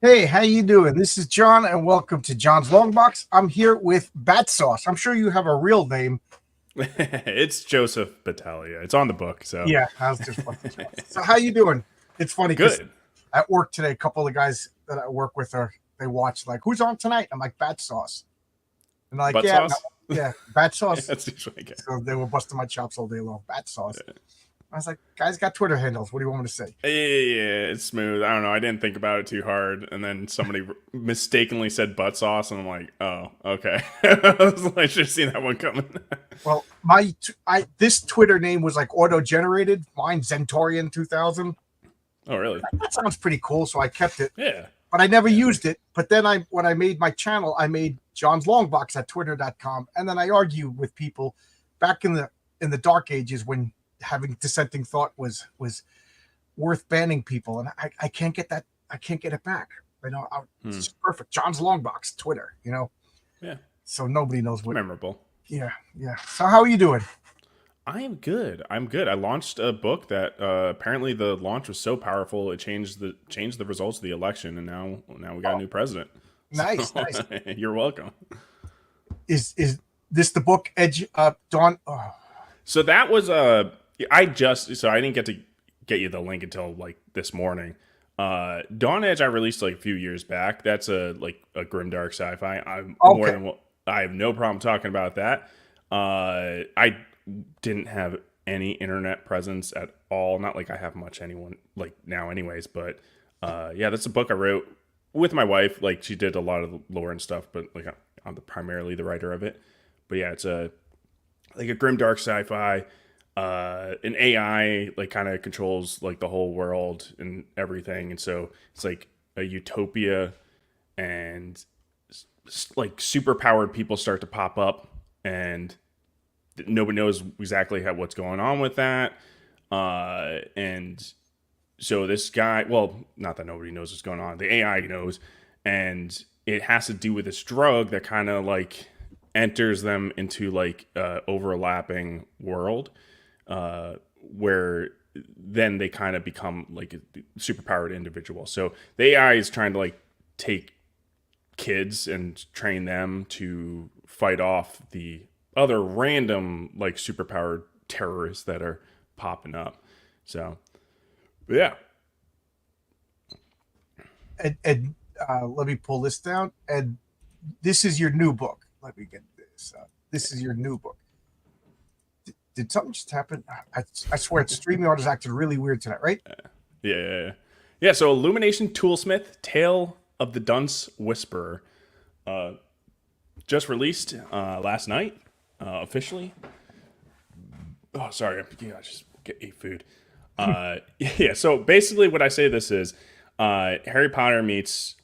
Hey, how you doing? This is John, and welcome to John's Long Box. I'm here with Battsauce. I'm sure you have a real name. It's Joseph Battaglia. It's on the book, so Yeah, I was just fucking with you. So, how you doing? It's funny because good. at work today, a couple of the guys that I work with they watch like, who's on tonight? I'm like, Battsauce, and they're like, Butt yeah, no, sauce. yeah, Battsauce. That's usually okay. So they were busting my chops all day long. Battsauce. I was like, guys got Twitter handles. What do you want me to say? Yeah, it's smooth. I don't know. I didn't think about it too hard, and then somebody mistakenly said butt sauce, and I'm like, oh, okay. I should have seen that one coming. Well, this Twitter name was like auto generated. Mine Zentorian 2000. Oh, really? That sounds pretty cool, so I kept it. Yeah. But I never Yeah. used it. But then when I made my channel, I made John's Longbox at twitter.com. And then I argued with people back in the dark ages when having dissenting thought was worth banning people. And I can't get that. I can't get it back. It's just perfect. John's Longbox, Twitter. Yeah. So nobody knows It's what. memorable. Yeah. Yeah. So how are you doing? I am good. I'm good. I launched a book that apparently the launch was so powerful it changed the results of the election, and now we got a new president. So, Nice. Nice. you're welcome. Is this the book Edge Dawn? Oh, So that was I didn't get you the link until like this morning. Dawn Edge I released like a few years back. That's a grimdark sci-fi. okay. I have no problem talking about that. I didn't have any internet presence at all. Not like I have much anyone like now anyways, but yeah, that's a book I wrote with my wife. Like she did a lot of the lore and stuff, but like I'm primarily the writer of it. But yeah, it's a grimdark sci-fi. An AI like kind of controls like the whole world and everything, and so it's like a utopia, and like super powered people start to pop up, and nobody knows exactly what's going on with that. And so this guy, well, not that nobody knows what's going on, the AI knows, and it has to do with this drug that kind of like enters them into like overlapping world, where then they kind of become like a super powered individual. So the AI is trying to like take kids and train them to fight off the other random like superpowered terrorists that are popping up. So yeah. And let me pull this down. And this is your new book. Let me get this. This is your new book. Did something just happen? I swear, StreamYard is acting really weird tonight, right? Yeah. So Illumination Toolsmith, Tale of the Dunce Whisperer, just released last night officially. Oh, sorry, I just ate food. Yeah. So basically, what I say this is Harry Potter meets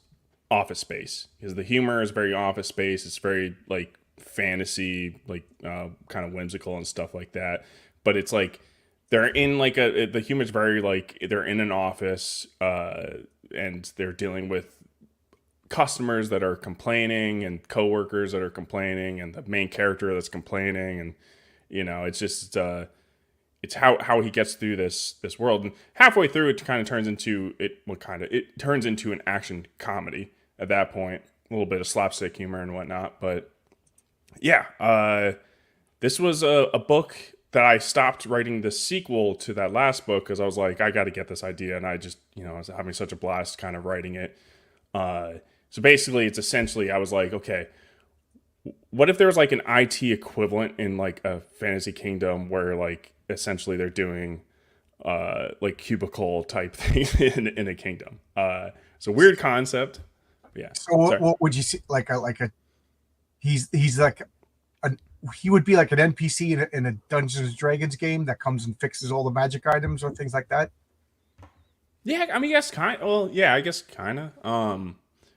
Office Space, because the humor is very Office Space. It's very like fantasy, like kind of whimsical and stuff like that. But it's like they're in like the humor's very like they're in an office, and they're dealing with customers that are complaining and coworkers that are complaining and the main character that's complaining, and it's just it's how he gets through this world, and halfway through it kind of turns into it turns into an action comedy at that point, a little bit of slapstick humor and whatnot. But yeah, this was a book that I stopped writing the sequel to that last book because I was like, I got to get this idea, and I just I was having such a blast kind of writing it. So basically, it's essentially I was like, okay, what if there was like an IT equivalent in like a fantasy kingdom where like essentially they're doing like cubicle type things in a kingdom. It's a weird concept. Yeah. So what would you see like a he's like a he would be like an NPC in a Dungeons and Dragons game that comes and fixes all the magic items or things like that? Yeah, I mean, yes, kind. Well, yeah, I guess kind of.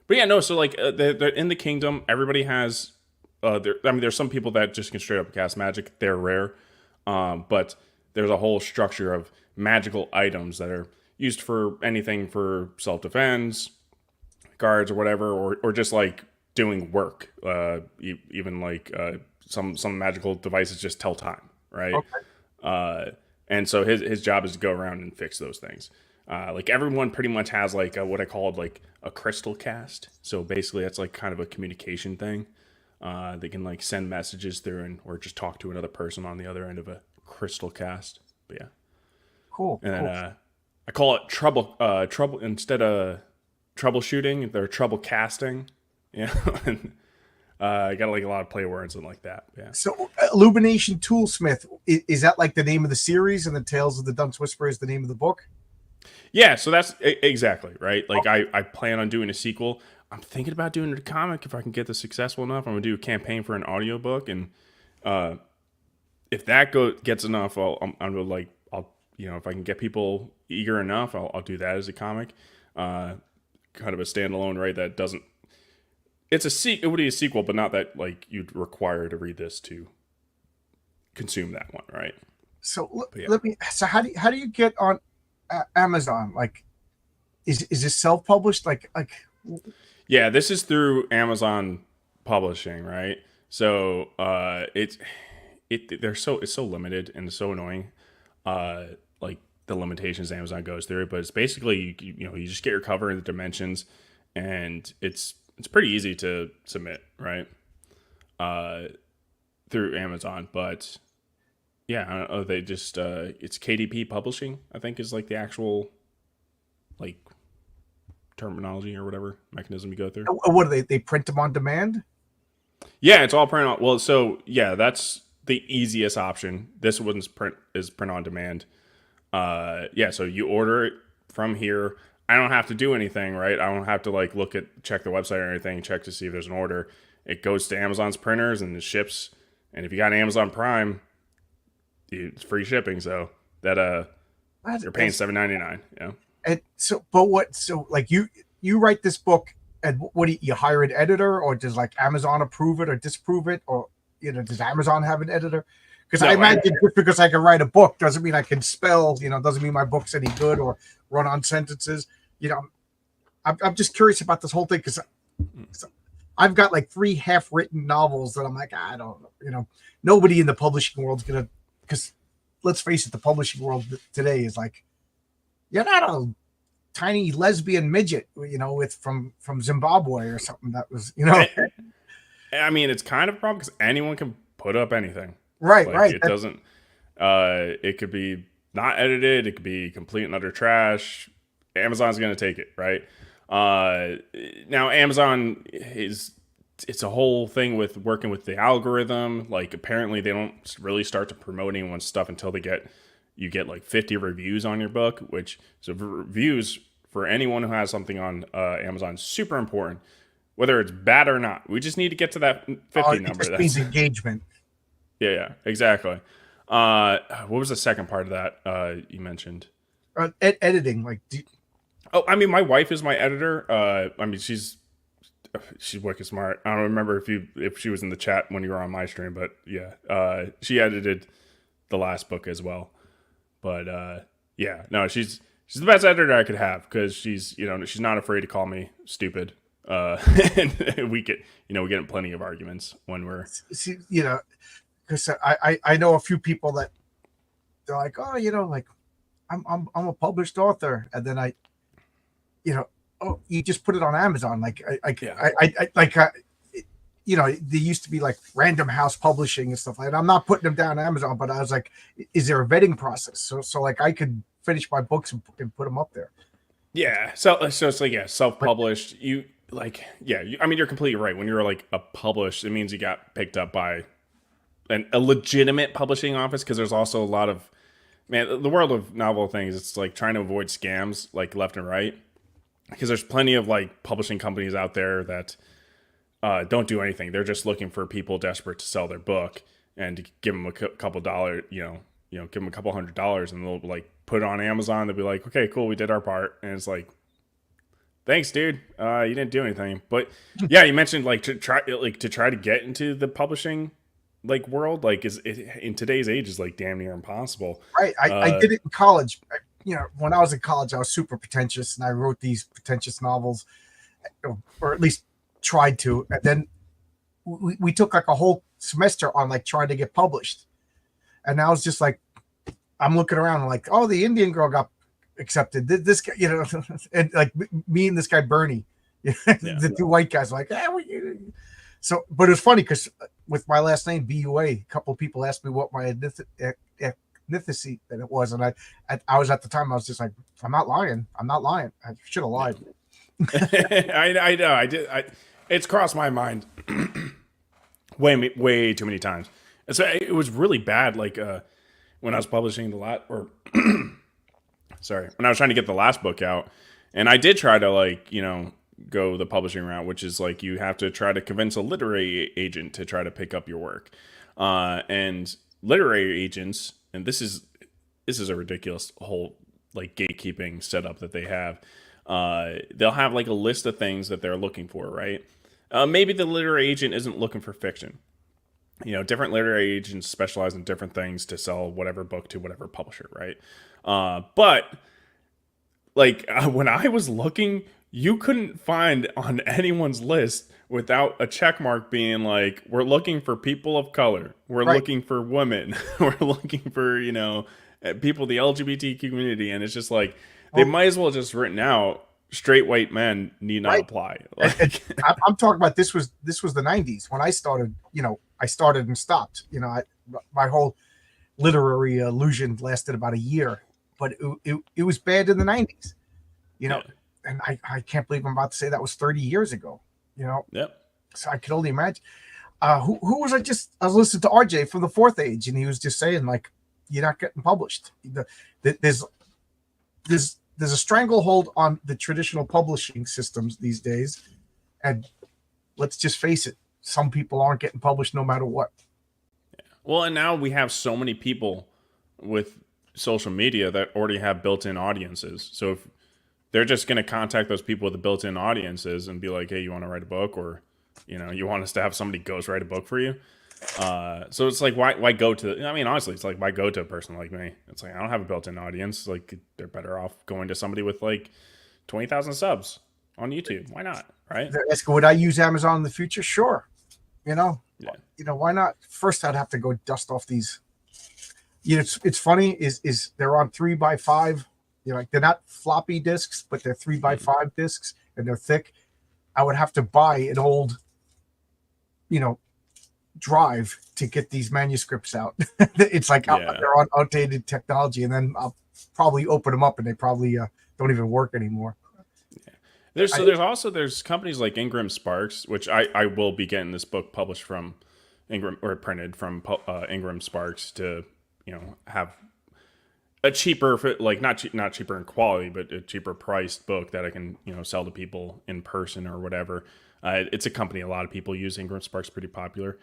But yeah, no. So like, they're in the kingdom. Everybody has. I mean, there's some people that just can straight up cast magic. They're rare, but there's a whole structure of magical items that are used for anything for self defense, guards or whatever, or just like doing work. Even like some magical devices just tell time, right? Okay. And so his job is to go around and fix those things. Like everyone pretty much has like what I called like a crystal cast. So basically, that's like kind of a communication thing. They can like send messages through and or just talk to another person on the other end of a crystal cast. But yeah, Cool, and then cool. I call it trouble instead of troubleshooting. They're trouble casting. Yeah, and I got like a lot of play words and like that. Yeah. So, Illumination Toolsmith, is that like the name of the series, and the Tales of the Dunce Whisperer is the name of the book? Yeah, so that's exactly right. Like I plan on doing a sequel. I'm thinking about doing a comic if I can get this successful enough. I'm gonna do a campaign for an audiobook, and uh, if that gets enough, I'm gonna like I'll if I can get people eager enough, I'll do that as a comic, kind of a standalone, right? That doesn't. It would be a sequel, but not that like you'd require to read this to consume that one, right? So But yeah. let me. So how do you get on Amazon? Like, is this self published? Like Yeah, this is through Amazon Publishing, right? So it's so limited and so annoying. Like the limitations Amazon goes through, but it's basically you just get your cover and the dimensions, and it's pretty easy to submit, right? Uh, Through Amazon, but yeah, I don't know, they just it's KDP Publishing, I think is like the actual like terminology or whatever mechanism you go through. what do they print them on demand? Yeah, it's all print on. Well, so yeah, that's the easiest option. This one's print on demand. Yeah, so you order it from here. I don't have to do anything, right? I don't have to like check the website or anything, check to see if there's an order. It goes to Amazon's printers and it ships. And if you got Amazon Prime, it's free shipping. So that you're paying $7.99. Yeah. And so, but what? So like you write this book, and what do you hire an editor, or does like Amazon approve it or disapprove it, or does Amazon have an editor? Because I No, imagine just because I can write a book doesn't mean I can spell. Doesn't mean my book's any good or run on sentences. I'm just curious about this whole thing because I've got like 3 half-written novels that I'm like, I don't know. Nobody in the publishing world's gonna, because let's face it, the publishing world today is like, you're not a tiny lesbian midget, with from Zimbabwe or something that was, I mean, it's kind of a problem because anyone can put up anything. right, Like right. it doesn't. It could be not edited. It could be complete and utter trash. Amazon's gonna take it, right? Now Amazon it's a whole thing with working with the algorithm. Like apparently they don't really start to promote anyone's stuff until you get like 50 reviews on your book, which so reviews for anyone who has something on Amazon is super important, whether it's bad or not. We just need to get to that 50 It number. just means engagement. Yeah, exactly. What was the second part of that you mentioned? Editing, like, Oh, I mean, my wife is my editor. I mean, she's wicked smart. I don't remember if she was in the chat when you were on my stream, but yeah, she edited the last book as well. But yeah, no, she's the best editor I could have because she's not afraid to call me stupid. And we get in plenty of arguments when we're see, because I know a few people that they're like, oh, like I'm a published author, and then oh, you just put it on Amazon, like Yeah. I like there used to be like Random House Publishing and stuff like that. I'm not putting them down on Amazon, but I was like, is there a vetting process? So like I could finish my books and put them up there. Yeah, so it's like self-published. I mean, you're completely right. When you're like a published, it means you got picked up by a legitimate publishing office because there's also a lot of the world of novel things. It's like trying to avoid scams like left and right because there's plenty of like publishing companies out there that don't do anything. They're just looking for people desperate to sell their book and to give them a couple dollars, give them a couple $100, and they'll like put it on Amazon. They'll be like, okay, cool, we did our part, and it's like, thanks, dude. You didn't do anything. But yeah, you mentioned like to try to get into the publishing like world, like in today's age is like damn near impossible. Right. I did it in college. When I was in college, I was super pretentious, and I wrote these pretentious novels, or at least tried to. And then we took like a whole semester on like trying to get published. And now it's just like I'm looking around and like, oh, the Indian girl got accepted. This guy, and like me and this guy Bernie, the two white guys, like, so. But it was funny because with my last name BUA, a couple of people asked me what my ethnicity that it was, and I was at the time I was just like, I'm not lying. I should have lied. I know. It's crossed my mind way too many times. And so it was really bad. Like when I was publishing when I was trying to get the last book out, and I did try to go the publishing route, which is like you have to try to convince a literary agent to try to pick up your work, and literary agents, and this is a ridiculous whole like gatekeeping setup that they have. They'll have like a list of things that they're looking for, right? Maybe the literary agent isn't looking for fiction. Different literary agents specialize in different things to sell whatever book to whatever publisher, right? But like when I was looking, you couldn't find on anyone's list without a check mark being like, we're looking for people of color. We're looking for women. We're looking for, people, the LGBTQ community. And it's just like, they might as well just written out straight white men need not apply. Like, I'm talking about this was the 90s when I started, I started and stopped, my whole literary illusion lasted about a year, but it was bad in the 90s, and I can't believe I'm about to say that was 30 years ago, Yep. So I could only imagine. Who was I was listening to RJ from the Fourth Age, and he was just saying like, you're not getting published. There's a stranglehold on the traditional publishing systems these days, and let's just face it, some people aren't getting published no matter what. Well, and now we have so many people with social media that already have built-in audiences. So if they're just going to contact those people with the built-in audiences and be like, hey, you want to write a book, or you want us to have somebody ghostwrite a book for you. So it's like, why go to, honestly, it's like, why go to a person like me? It's like, I don't have a built-in audience. Like, they're better off going to somebody with like 20,000 subs on YouTube. Why not? Right. Would I use Amazon in the future? Sure. Why not? First, I'd have to go dust off these. It's funny is they're on 3x5. Like they're not floppy disks, but they're 3x5 disks and they're thick. I would have to buy an old, drive to get these manuscripts out. It's like they're on outdated technology, and then I'll probably open them up and they probably don't even work anymore. There's companies like Ingram Sparks, which I will be getting this book published from Ingram, or printed from Ingram Sparks, to have a cheaper, like not cheaper in quality, but a cheaper priced book that I can sell to people in person or whatever. It's a company a lot of people use. Ingram Sparks, pretty popular.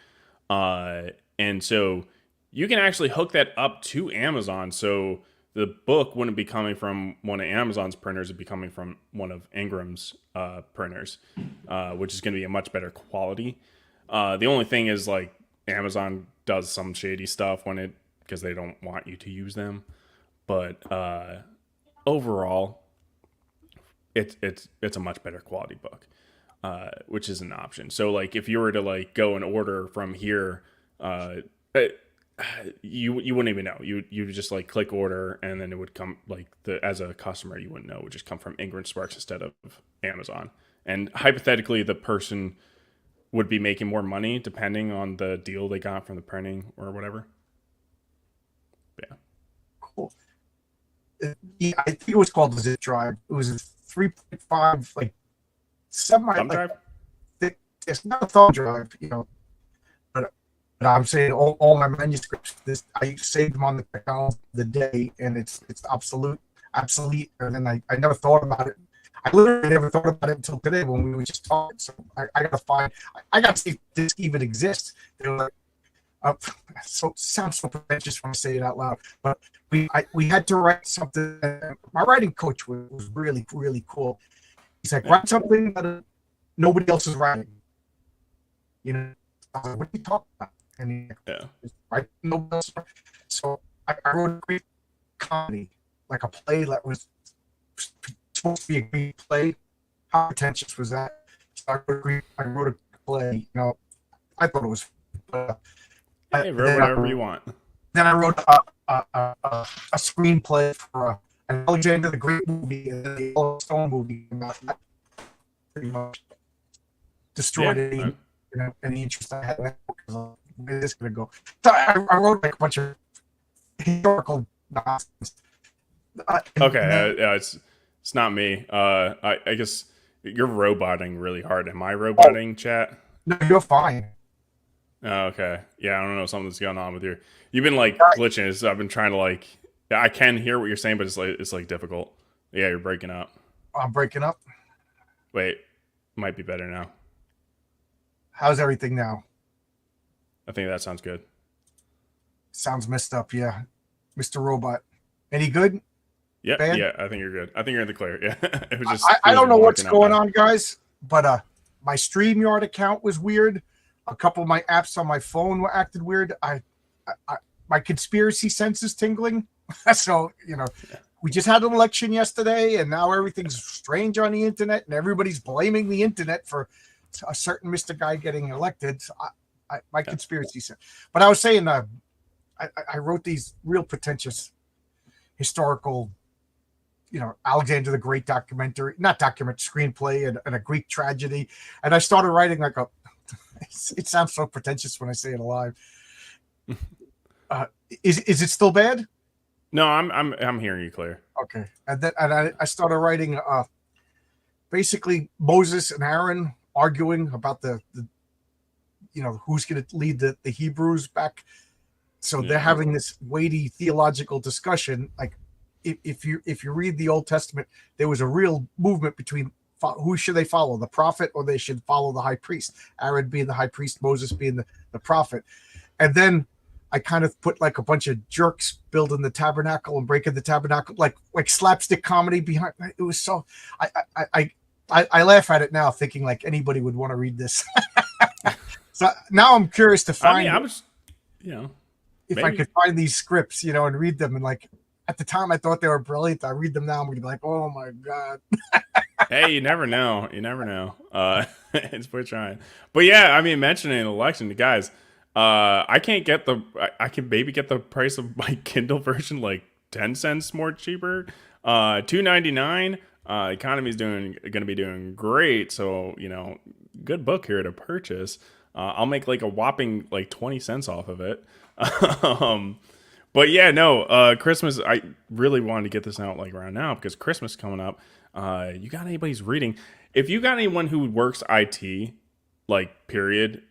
And so you can actually hook that up to Amazon. So the book wouldn't be coming from one of Amazon's printers. It'd be coming from one of Ingram's printers, which is going to be a much better quality. The only thing is, like, Amazon does some shady stuff because they don't want you to use them. But overall, it's a much better quality book. Which is an option. So like if you were to like go and order from here, you wouldn't even know. You just like click order, and then it would come like as a customer, you wouldn't know. It would just come from Ingram Sparks instead of Amazon. And hypothetically, the person would be making more money depending on the deal they got from the printing or whatever. Yeah. Cool. Yeah, I think it was called the zip drive. It was a 3.5 like semi like, it's not a thumb drive, but I'm saying all my manuscripts, I saved them on the technology of the day, and it's obsolete, and then I never thought about it. I literally never thought about it until today when we were just talking. So I gotta see if this even exists. They were like, so it sounds so pretentious when I say it out loud, but we had to write something. My writing coach was really, really cool. He's like, write something that nobody else is writing. I was like, what are you talking about? And he's write nobody else. So I wrote a great comedy, like a play that was supposed to be a great play. How pretentious was that? So I wrote a play. I thought it was. Hey, write whatever you want. Then I wrote a screenplay for And Alexander the Great movie and the Yellowstone movie came out, that pretty much destroyed Yeah. any interest I had in that book. Where is this going to go? So I wrote like a bunch of historical nonsense. And then, Okay. It's not me. I guess you're roboting really hard. Am I oh, roboting, chat? no, you're fine. Oh, okay. Yeah, I don't know. Something's going on with your. You've been like glitching. So I've been trying to like. Yeah, I can hear what you're saying, but it's like difficult. Yeah, you're breaking up. I'm breaking up. Wait, might be better now. How's everything now? I think that sounds good. Sounds messed up, yeah. Mr. Robot. Any good? Yeah, Bad? yeah. I think you're good. I think you're in the clear. Yeah, it was just. I It was don't know what's marking out going bad. on, guys, but my StreamYard account was weird. A couple of my apps on my phone were acted weird. I my conspiracy sense is tingling. So, we just had an election yesterday, and now everything's strange on the internet, and everybody's blaming the internet for a certain Mr. Guy getting elected. So my conspiracy sense. But I was saying, I wrote these real pretentious historical, Alexander the Great documentary, not documentary, screenplay, and a Greek tragedy. And I started writing like it sounds so pretentious when I say it alive. Is it still bad? No, I'm hearing you clear. Okay. And then I started writing basically Moses and Aaron arguing about the who's going to lead the Hebrews back. So they're having this weighty theological discussion. Like if you read the Old Testament, there was a real movement between who should they follow, the prophet, or they should follow the high priest. Aaron being the high priest, Moses being the prophet. And then I kind of put like a bunch of jerks building the tabernacle and breaking the tabernacle, like slapstick comedy behind. It was so I laugh at it now, thinking like anybody would want to read this. So now I'm curious to find. I mean, I was, if maybe. I could find these scripts, and read them, and like at the time I thought they were brilliant. I read them now, I'm gonna be like, oh my god. Hey, you never know. You never know. It's worth trying. But yeah, I mean, mentioning an election, guys. I can't get I can maybe get the price of my Kindle version like 10 cents more cheaper. $2.99. Economy's going to be doing great. So, good book here to purchase. I'll make like a whopping like 20 cents off of it. But yeah, no, Christmas, I really wanted to get this out like around now because Christmas coming up. You got anybody's reading? If you got anyone who works IT, like period,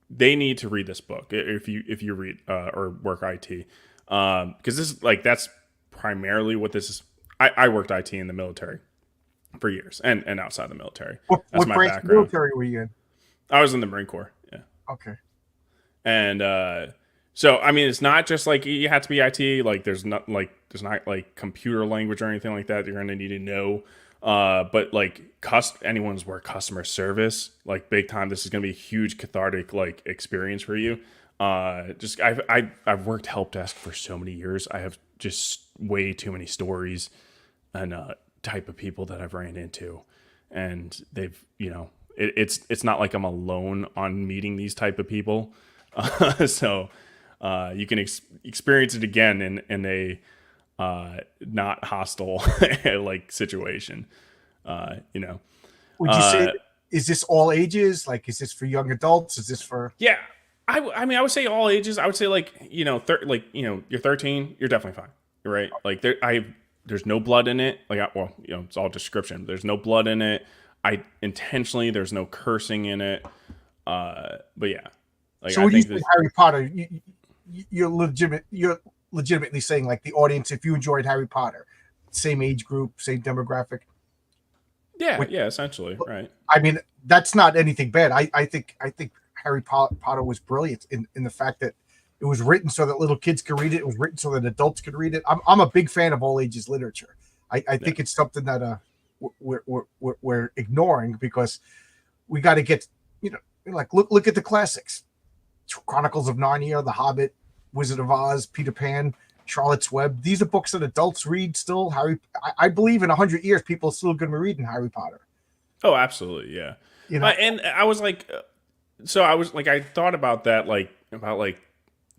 they need to read this book if you read or work IT, because this is like that's primarily what this is. I worked IT in the military for years and outside the military. What That's my branch of background. military were you in? I was in the Marine Corps. Yeah. Okay. And so I mean, it's not just like you have to be IT. Like there's not like computer language or anything like that you're going to need to know. But like anyone's worked customer service, like big time. This is going to be a huge cathartic like experience for you. Just I've worked help desk for so many years. I have just way too many stories and type of people that I've ran into, and they've it's not like I'm alone on meeting these type of people. So you can experience it again in a not hostile like situation. Would you say, is this all ages? Like, is this for young adults? Is this for? Yeah, I mean, I would say all ages. I would say like you're 13, you're definitely fine. Right? Like there's no blood in it. Like it's all description. There's no blood in it. There's no cursing in it. But yeah. Like, so when you say Harry Potter, you're legitimately saying like the audience, if you enjoyed Harry Potter, same age group, same demographic. Yeah, essentially, right. I mean, that's not anything bad. I think Harry Potter was brilliant in the fact that it was written so that little kids could read it. It was written so that adults could read it. I'm a big fan of all ages literature. I think it's something that we're ignoring because we got to get like look at the classics. Chronicles of Narnia, The Hobbit, Wizard of Oz, Peter Pan, Charlotte's Web. These are books that adults read still. I believe in 100 years, people are still going to be reading Harry Potter. Oh, absolutely, yeah. And I was like, I thought about that, like about like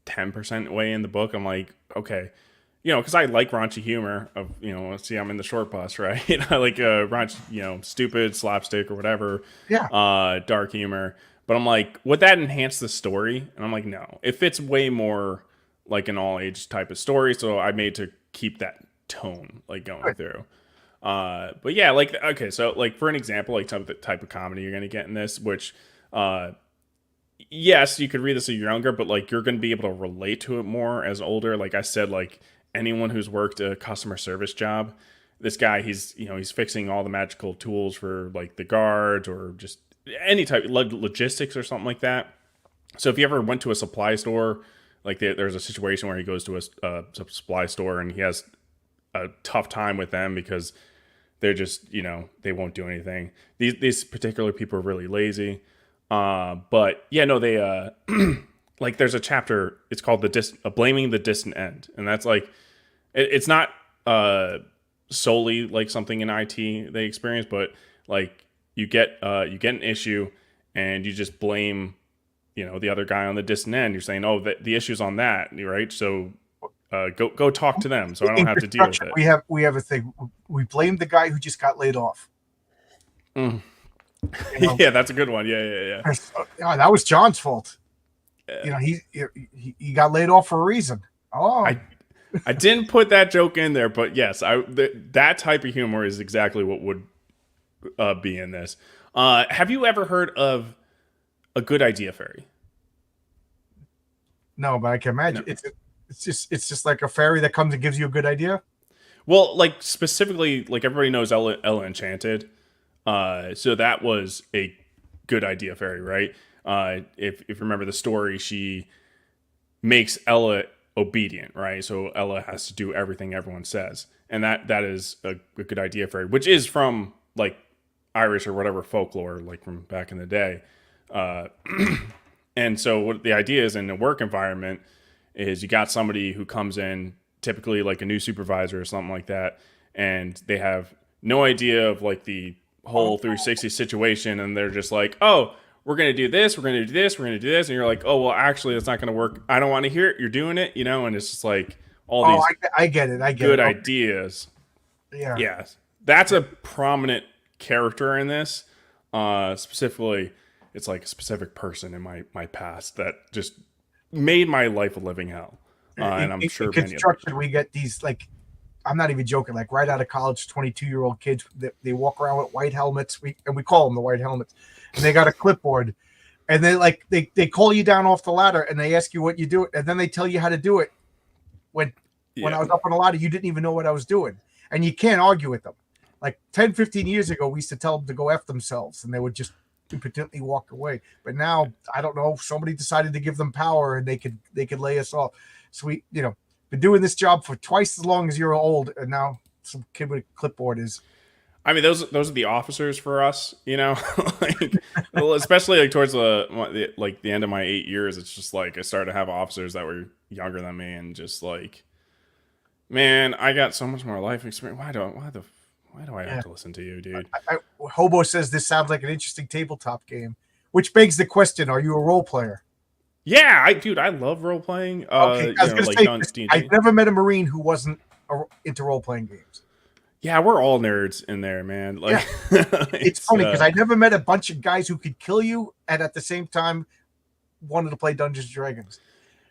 10% way in the book. I'm like, okay, because I like raunchy humor of, see, I'm in the short bus, right? I like raunchy, stupid slapstick or whatever, Yeah, dark humor. But I'm like, would that enhance the story? And I'm like, no, it fits way more like an all age type of story. So I made to keep that tone like going good. through. But yeah, like, okay, so like for an example, like the type of comedy you're gonna get in this, which, uh, yes, you could read this as younger, but like you're gonna be able to relate to it more as older. Like I said, like anyone who's worked a customer service job, this guy, he's fixing all the magical tools for like the guards or just any type of logistics or something like that. So if you ever went to a supply store, like there's a situation where he goes to a supply store and he has a tough time with them because they're just, they won't do anything. These particular people are really lazy. But yeah, no, they like there's a chapter. It's called blaming the distant end, and that's like it's not solely like something in IT they experience, but like you get an issue and you just blame the other guy on the distant end. You're saying, oh, the issue's on that, right? So go talk to them, so I don't In have to deal with construction, it. we have a thing. We blame the guy who just got laid off. Mm. You know, Yeah, that's a good one. Yeah. that was John's fault. Yeah. He got laid off for a reason. Oh, I didn't put that joke in there, but yes, that type of humor is exactly what would be in this. Have you ever heard of a good idea fairy? no, but I can No. imagine it's just like a fairy that comes and gives you a good idea. Well, like specifically, like everybody knows Ella Enchanted. So that was a good idea fairy, right? If you remember the story, she makes Ella obedient, right? So Ella has to do everything everyone says, and that is a good idea fairy, which is from like Irish or whatever folklore, like from back in the day. Uh, and so what the idea is in a work environment is you got somebody who comes in, typically like a new supervisor or something like that, and they have no idea of like the whole 360 situation, and they're just like, oh, we're going to do this, we're going to do this, we're going to do this. And you're like, oh, well, actually, it's not going to work. I don't want to hear it. You're doing it, and it's just like all Oh, these I get it. I get good it. Okay. ideas. Yeah. Yeah. That's a prominent character in this. Specifically, it's like a specific person in my past that just made my life a living hell. And I'm sure In many construction, others. we get these like I'm not even joking. Like right out of college, 22-year-old kids they walk around with white helmets. We call them the white helmets, and they got a clipboard, and they call you down off the ladder and they ask you what you do, and then they tell you how to do it. When I Yeah. was up on the ladder, you didn't even know what I was doing, and you can't argue with them. Like 10, 15 years ago, we used to tell them to go F themselves, and they would just impotently walk away. But now, I don't know, somebody decided to give them power, and they could lay us off. So we, been doing this job for twice as long as you're old, and now some kid with a clipboard is. I mean, those are the officers for us, like, well, especially like towards the end of my 8 years. It's just like I started to have officers that were younger than me, and just like, man, I got so much more life experience. Why do I have Yeah. to listen to you, dude? Hobo says this sounds like an interesting tabletop game, which begs the question: are you a role player? Yeah, I love role playing. Okay, I was going to Like say D&D. I've never met a Marine who wasn't into role playing games. Yeah, we're all nerds in there, man. Like, It's funny because I never met a bunch of guys who could kill you and at the same time wanted to play Dungeons and Dragons.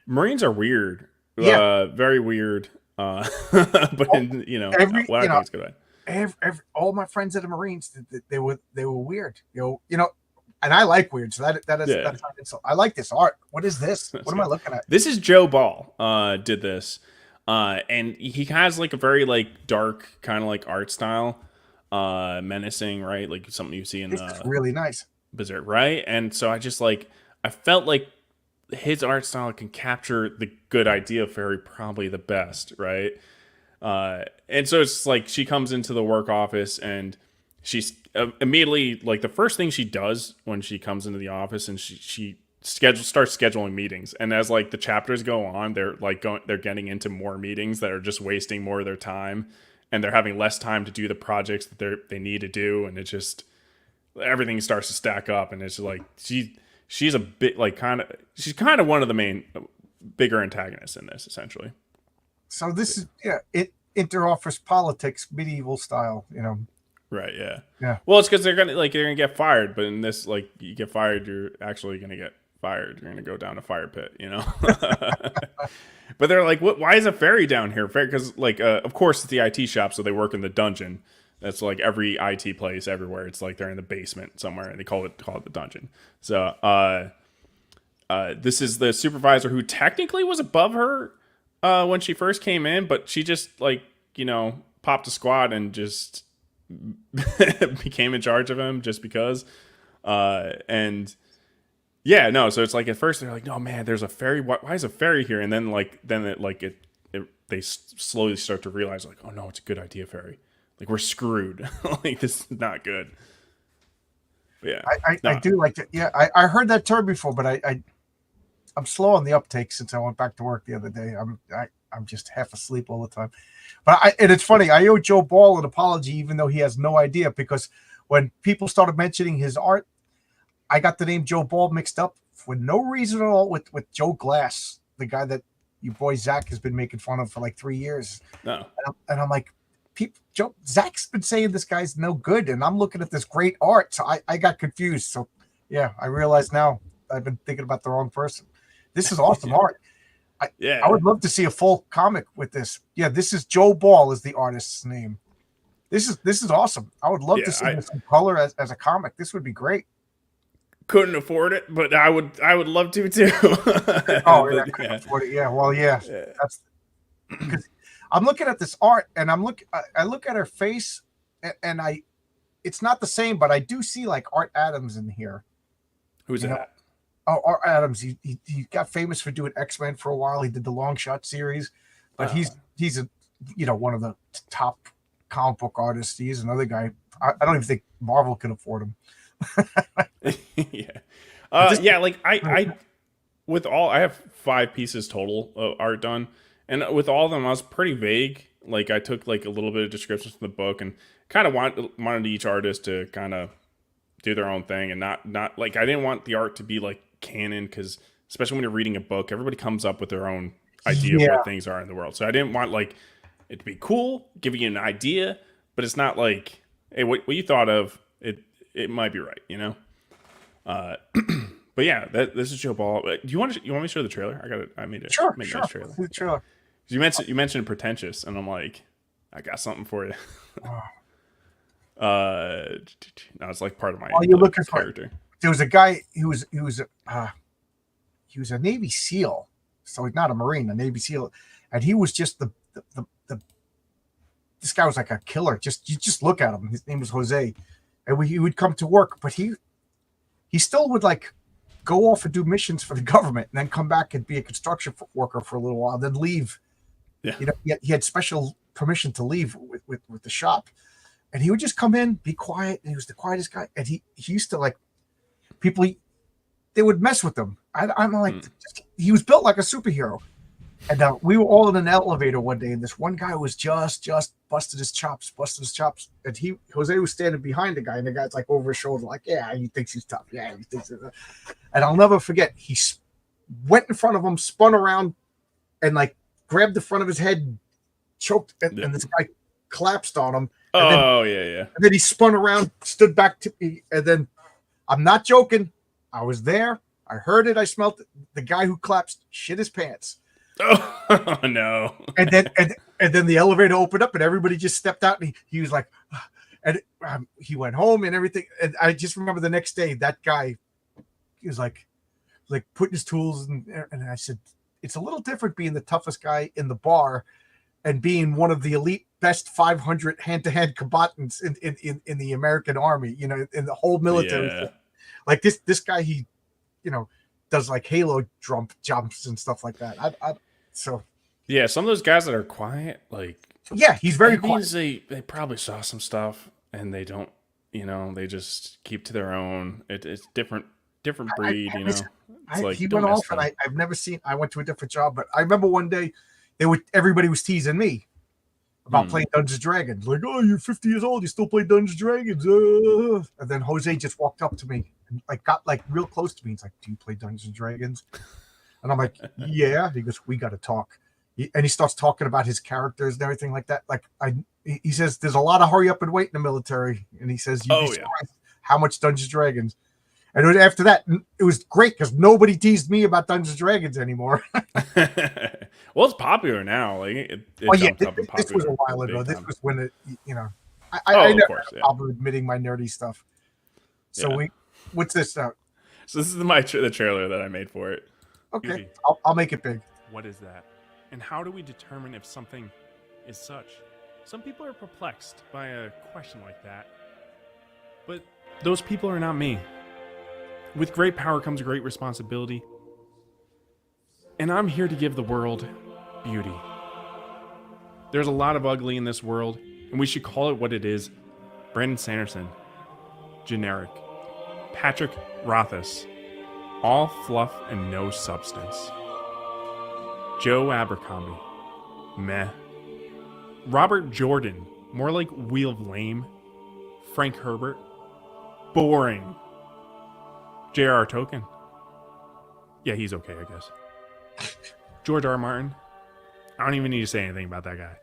Marines are weird. Yeah. Very weird. But Every what I think is good. all my friends that are Marines, they were weird. And I like weird, so that's Yeah. not insult. I like this art. What is this? What am I looking at? This is Joe Ball. Did this, and he has like a very like dark kind of like art style, menacing, right? Like something you see in This is really nice. Berserk, right? And so I felt like his art style can capture the good idea fairy probably the best, right? And so it's like she comes into the work office and she's immediately like the first thing she does when she comes into the office and she starts scheduling meetings. And as like the chapters go on, they're getting into more meetings that are just wasting more of their time, and they're having less time to do the projects that they need to do, and it just everything starts to stack up, and it's like she's a bit like she's kind of one of the main bigger antagonists in this essentially. So this is interoffice politics, medieval style. Right. Yeah. Yeah. Well, it's because they're gonna get fired, but in this, like, you get fired, you're actually gonna get fired. You're gonna go down a fire pit, you know. But they're like, "What? Why is a fairy down here?" Because, like, of course, it's the IT shop, so they work in the dungeon. That's like every IT place everywhere. It's like they're in the basement somewhere, and they call it the dungeon. So, this is the supervisor who technically was above her when she first came in, but she just, like, popped a squad and just became in charge of him just because. And yeah, no. So it's like, at first they're like, "No, man, there's a fairy. Why is a fairy here?" And then they slowly start to realize, like, "Oh no, it's a good idea, fairy. Like, we're screwed. Like, this is not good." But yeah, I do like that. Yeah, I heard that term before, but I'm slow on the uptake since I went back to work the other day. I'm just half asleep all the time. But and it's funny. I owe Joe Ball an apology, even though he has no idea, because when people started mentioning his art, I got the name Joe Ball mixed up for no reason at all with Joe Glass, the guy that your boy Zach has been making fun of for like 3 years. no. And I'm like, Zach's been saying this guy's no good, and I'm looking at this great art, so I got confused. So yeah, I realize now I've been thinking about the wrong person. This is awesome art. I would love to see a full comic with this. Yeah, this is Joe Ball is the artist's name. This is awesome. I would love to see this in color as a comic. This would be great. Couldn't afford it, but I would love to too. Oh yeah, couldn't afford it. Yeah, well, yeah. That's because I'm looking at this art, and I look at her face, and it's not the same, but I do see like Art Adams in here. Who's that? Oh, Art Adams. He got famous for doing X-Men for a while. He did the Long Shot series, but he's a one of the top comic book artists. He's another guy. I don't even think Marvel can afford him. Yeah. Like I have 5 pieces total of art done, and with all of them I was pretty vague. Like, I took like a little bit of descriptions from the book and kind of wanted each artist to kind of do their own thing, and not like, I didn't want the art to be like canon, because especially when you're reading a book, everybody comes up with their own idea of what things are in the world. So I didn't want like it to be cool, giving you an idea, but it's not like, hey, what you thought of it might be right, But yeah, this is Joe Ball. Do you want me to show the trailer? I made a nice trailer. Sure. You mentioned pretentious, and I'm like, I got something for you. No, it's like part of my you're looking character. There was a guy who was a Navy SEAL, so he's not a Marine, a Navy SEAL, and he was just the this guy was like a killer. You just look at him. His name was Jose, and he would come to work, but he still would like go off and do missions for the government, and then come back and be a construction worker for a little while, then leave. Yeah, he had special permission to leave with the shop, and he would just come in, be quiet, and he was the quietest guy. And he used to, like, people, they would mess with him. I'm like, he was built like a superhero. And we were all in an elevator one day, and this one guy was just busted his chops. And Jose was standing behind the guy, and the guy's like over his shoulder, like, yeah, he thinks he's tough. Yeah, he thinks he's tough. And I'll never forget, he went in front of him, spun around, and like grabbed the front of his head, choked, and this guy collapsed on him. And then he spun around, stood back to me, and then, I'm not joking, I was there, I heard it, I smelled it. The guy who collapsed shit his pants. Oh no! And then the elevator opened up, and everybody just stepped out, and he was like, and he went home and everything. And I just remember the next day, that guy, he was like putting his tools, and I said, it's a little different being the toughest guy in the bar and being one of the elite best 500 hand-to-hand combatants in the American Army, in the whole military. Yeah. Like this guy, he, does like halo jumps and stuff like that. So yeah, some of those guys that are quiet, like, yeah, he's very quiet. They probably saw some stuff, and they don't, they just keep to their own. It's different breed, It's like, he went off, and I've never seen. I went to a different job, but I remember one day everybody was teasing me about playing Dungeons and Dragons. Like, oh, you're 50 years old, you still play Dungeons and Dragons. And then Jose just walked up to me and like got like real close to me. He's like, do you play Dungeons and Dragons? And I'm like, yeah. He goes, we got to talk. And he starts talking about his characters and everything like that. Like he says, there's a lot of hurry up and wait in the military, and he says you'd be surprised how much Dungeons and Dragons. And after that, it was great because nobody teased me about Dungeons and Dragons anymore. Well, it's popular now. Like it jumped up in popular. This was a while ago. This was when it, I never course, had a problem admitting my nerdy stuff. So what's this now? So this is the trailer that I made for it. Okay, I'll make it big. What is that? And how do we determine if something is such? Some people are perplexed by a question like that. But those people are not me. With great power comes great responsibility. And I'm here to give the world beauty. There's a lot of ugly in this world, and we should call it what it is. Brandon Sanderson. Generic. Patrick Rothfuss. All fluff and no substance. Joe Abercrombie. Meh. Robert Jordan. More like Wheel of Lame. Frank Herbert. Boring. J.R.R. Tolkien. Yeah, he's okay, I guess. George R. Martin. I don't even need to say anything about that guy.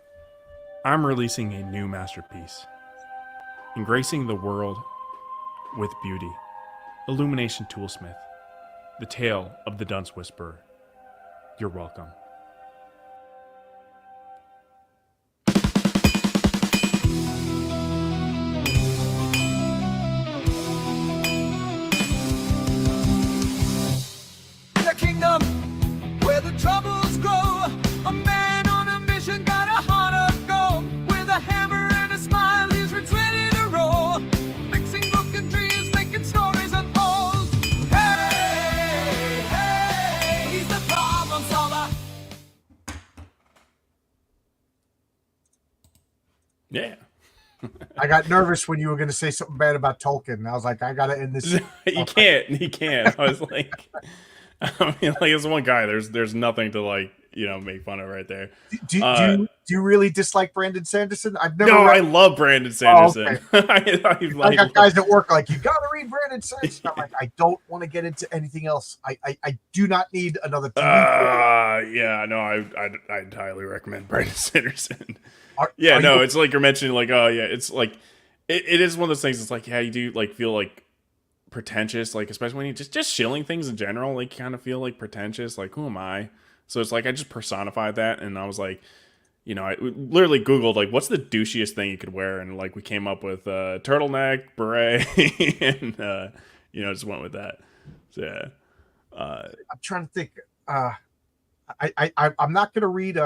I'm releasing a new masterpiece. Engracing the world with beauty. Illumination Toolsmith. The Tale of the Dunce Whisperer. You're welcome. Kingdom where the troubles grow. A man on a mission got a heart of gold. With a hammer and a smile, he's ready to roll. Fixing broken dreams, making stories unfold. Hey, hey, he's the problem solver. Yeah. I got nervous when you were going to say something bad about Tolkien. I was like, I got to end this. You can't. I was like, I mean, like it's one guy. There's nothing to like, make fun of right there. Do you really dislike Brandon Sanderson? I've never. I love Brandon Sanderson. Oh, okay. I got guys at work like, you got to read Brandon Sanderson. I'm like, I don't want to get into anything else. I do not need another TV. Yeah, no, I'd highly recommend Brandon Sanderson. It's like you're mentioning, like, it's like it is one of those things. It's like, yeah, you do like feel like pretentious, like especially when you just shilling things in general, like kind of feel like pretentious, like who am I? So it's like I just personified that, and I was like, I literally Googled like what's the douchiest thing you could wear, and like we came up with turtleneck, beret, and just went with that. So yeah, I'm trying to think. I'm not gonna read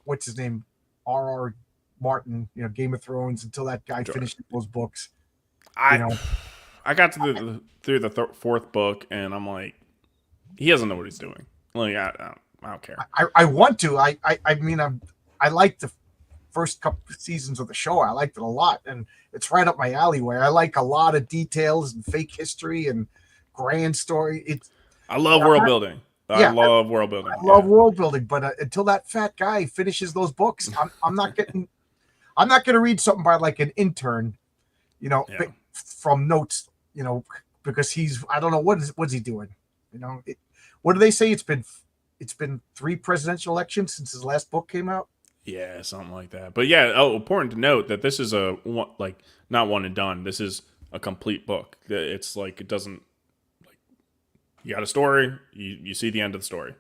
what's his name, R.R. Martin, Game of Thrones until that guy finished those books. I got through the fourth book, and I'm like, he doesn't know what he's doing. Like, I don't care. I want to. I mean, I like the first couple seasons of the show. I liked it a lot, and it's right up my alleyway. I like a lot of details and fake history and grand story. I love world building. I love world building. I love world building, but until that fat guy finishes those books, I'm not getting. I'm not going to read something by like an intern, from notes. Because I don't know what's he doing. What do they say? It's been 3 presidential elections since his last book came out. Yeah, something like that. But yeah, important to note that this is not one and done. This is a complete book. It's like it doesn't like you got a story. You see the end of the story,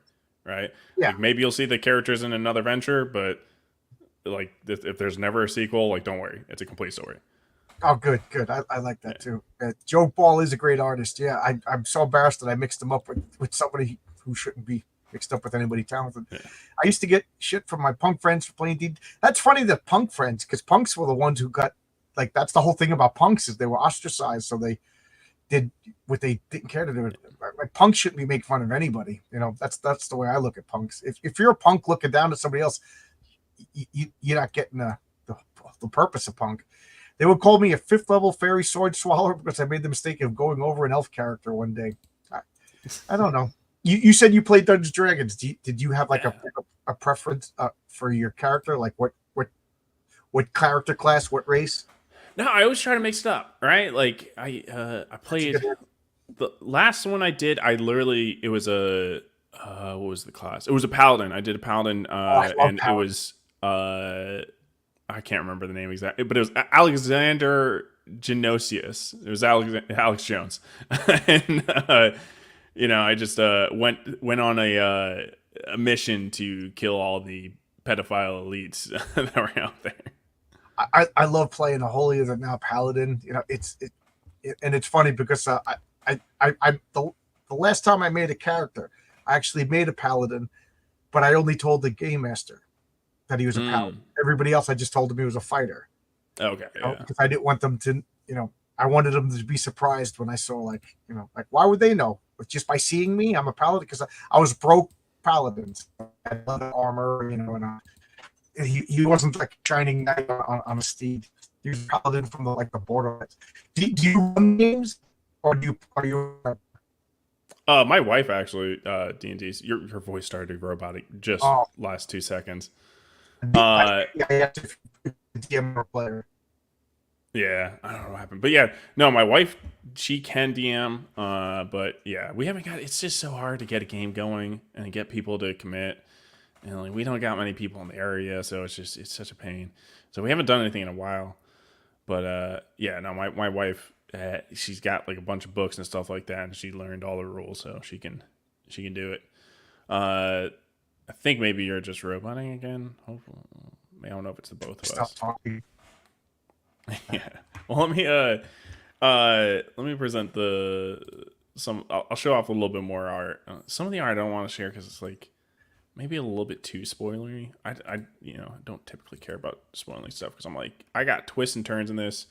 right? Yeah. Like maybe you'll see the characters in another venture, but like if there's never a sequel, like don't worry, it's a complete story. Oh, good. I like that too. Joe Ball is a great artist. Yeah, I'm so embarrassed that I mixed him up with somebody who shouldn't be mixed up with anybody talented. Yeah. I used to get shit from my punk friends for playing D. That's funny, the punk friends, because punks were the ones who got like that's the whole thing about punks is they were ostracized, so they did what they didn't care to do. Like punks shouldn't be making fun of anybody. That's the way I look at punks. If you're a punk looking down to somebody else, you're not getting the purpose of punk. They would call me a 5th level fairy sword swallower because I made the mistake of going over an elf character one day. I don't know. You said you played Dungeons and Dragons. Did you have like a preference for your character? Like what character class, what race? No, I always try to mix it up, right? Like I played the last one I did. It was a what was the class? It was a paladin. I did a paladin, I love and it paladin. was I can't remember the name exactly, but it was Alexander Genosius. It was Alex Jones, and I just went on a mission to kill all the pedophile elites that were out there. I love playing a holier than now paladin. And it's funny because the last time I made a character, I actually made a paladin, but I only told the game master that he was a paladin. Everybody else, I just told him he was a fighter. Okay, Because I didn't want them to, I wanted them to be surprised when I saw like why would they know? But just by seeing me, I'm a paladin because I was broke paladins. I had leather armor, and he wasn't like shining knight on a steed. He was a paladin from the borderlands. Do you run games, or are you? My wife actually D&D's. Your voice started robotic just last 2 seconds. I have to DM or player. Yeah, I don't know what happened, but yeah, no, my wife, she can DM, but yeah, we haven't got. It's just so hard to get a game going and get people to commit, and like we don't got many people in the area, so it's such a pain. So we haven't done anything in a while, but yeah, no, my wife, she's got like a bunch of books and stuff like that, and she learned all the rules, so she can do it. I think maybe you're just roboting again. Hopefully, I don't know if it's the both of Stop us. talking. Yeah. Well, let me present I'll show off a little bit more art. Some of the art I don't want to share because it's like maybe a little bit too spoilery. I don't typically care about spoiling stuff because I'm like I got twists and turns in this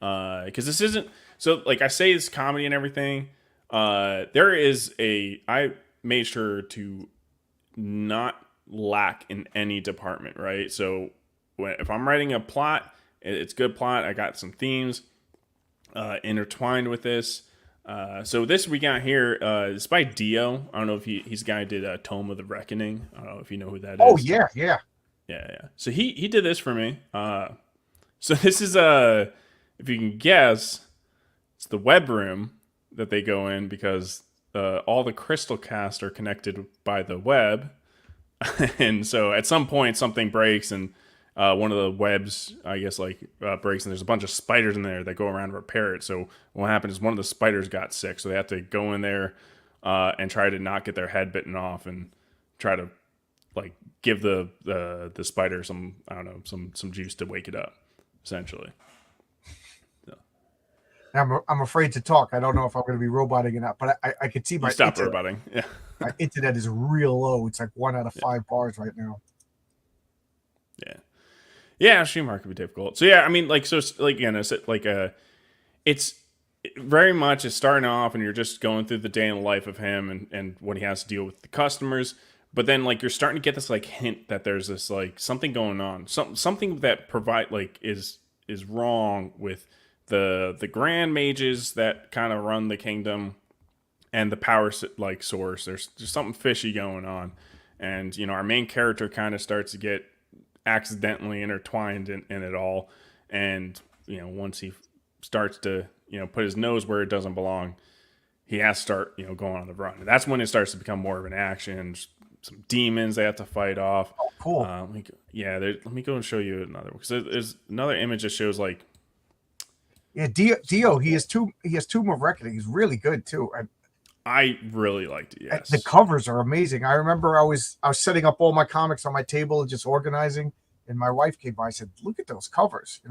because this isn't so like I say it's comedy and everything. I made sure to not lack in any department, right? So if I'm writing a plot, it's good plot. I got some themes intertwined with this. So this we got here is by Dio. I don't know if he's the guy who did Tome of the Reckoning. I don't know if you know who that is. Oh yeah. Yeah. So he did this for me. So this is if you can guess, it's the web room that they go in because all the crystal casts are connected by the web, and so at some point something breaks and one of the webs, I guess, breaks, and there's a bunch of spiders in there that go around and repair it. So what happened is one of the spiders got sick, so they have to go in there and try to not get their head bitten off and try to like give the spider some, I don't know, some juice to wake it up, essentially. So. I'm afraid to talk. I don't know if I'm going to be roboting or not, but I can see my stop roboting. Yeah, my internet is real low. It's like 1 out of 5 bars right now. Yeah, Schumacher could be difficult. So yeah, I mean, like, so like again, it's very much it's starting off, and you're just going through the day in the life of him and what he has to deal with the customers. But then like you're starting to get this like hint that there's this like something going on, something that is wrong with the grand mages that kind of run the kingdom and the power like source. There's something fishy going on, and our main character kind of starts to get accidentally intertwined in it all, and once he starts to put his nose where it doesn't belong, he has to start going on the run. And that's when it starts to become more of an action. Some demons they have to fight off. Oh, cool. Let me go and show you another one, because there's another image that shows like Dio. He has Tomb of Reckoning. He's really good too. I really liked it. Yes, the covers are amazing. I remember I was setting up all my comics on my table and just organizing, and my wife came by and said, "Look at those covers."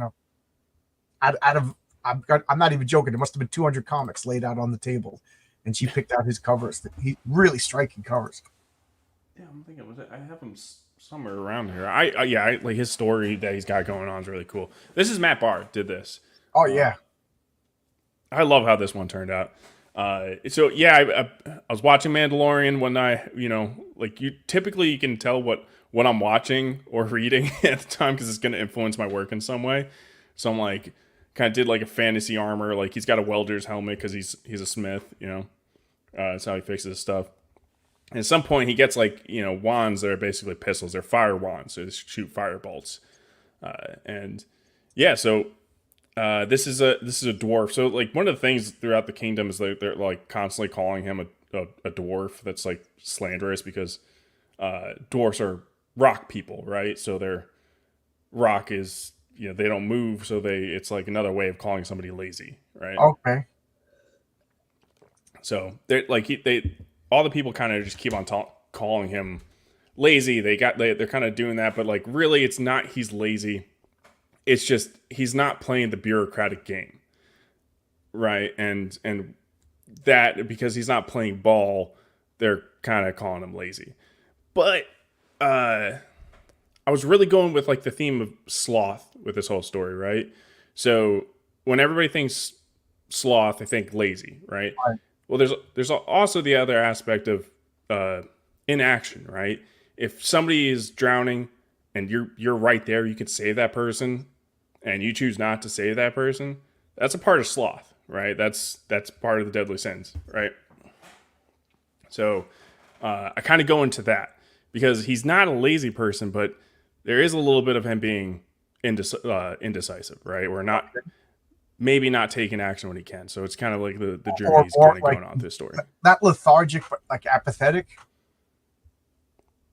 I'm not even joking. There must have been 200 comics laid out on the table, and she picked out his covers. He really striking covers. Yeah, I'm thinking I have them somewhere around here. I like his story that he's got going on is really cool. This is Matt Barr did this. Oh yeah, I love how this one turned out. So yeah, I was watching Mandalorian when you typically can tell what I'm watching or reading at the time because it's going to influence my work in some way. So I'm like, kind of did like a fantasy armor, like he's got a welder's helmet because he's a smith, that's how he fixes his stuff. And at some point he gets like wands that are basically pistols, they're fire wands, so they shoot fire bolts. And yeah, so this is a dwarf. So like one of the things throughout the kingdom is they're like constantly calling him a dwarf that's like slanderous because dwarfs are rock people, right? So their rock is, they don't move, so it's like another way of calling somebody lazy, right? Okay. So they're like all the people kind of just keep on calling him lazy. They're kind of doing that, but like really, it's not he's lazy. It's just he's not playing the bureaucratic game, right? And that because he's not playing ball, they're kind of calling him lazy. But I was really going with like the theme of sloth with this whole story, right? So when everybody thinks sloth, they think lazy, right? Right. Well, there's also the other aspect of inaction, right? If somebody is drowning and you're right there, you could save that person, and you choose not to save that person. That's a part of sloth, right? That's part of the deadly sins, right? So I kind of go into that because he's not a lazy person, but there is a little bit of him being indecisive, right? We're not. Maybe not taking action when he can. So it's kind of like the journey he's kind of like, going on this story. Not lethargic, but like apathetic.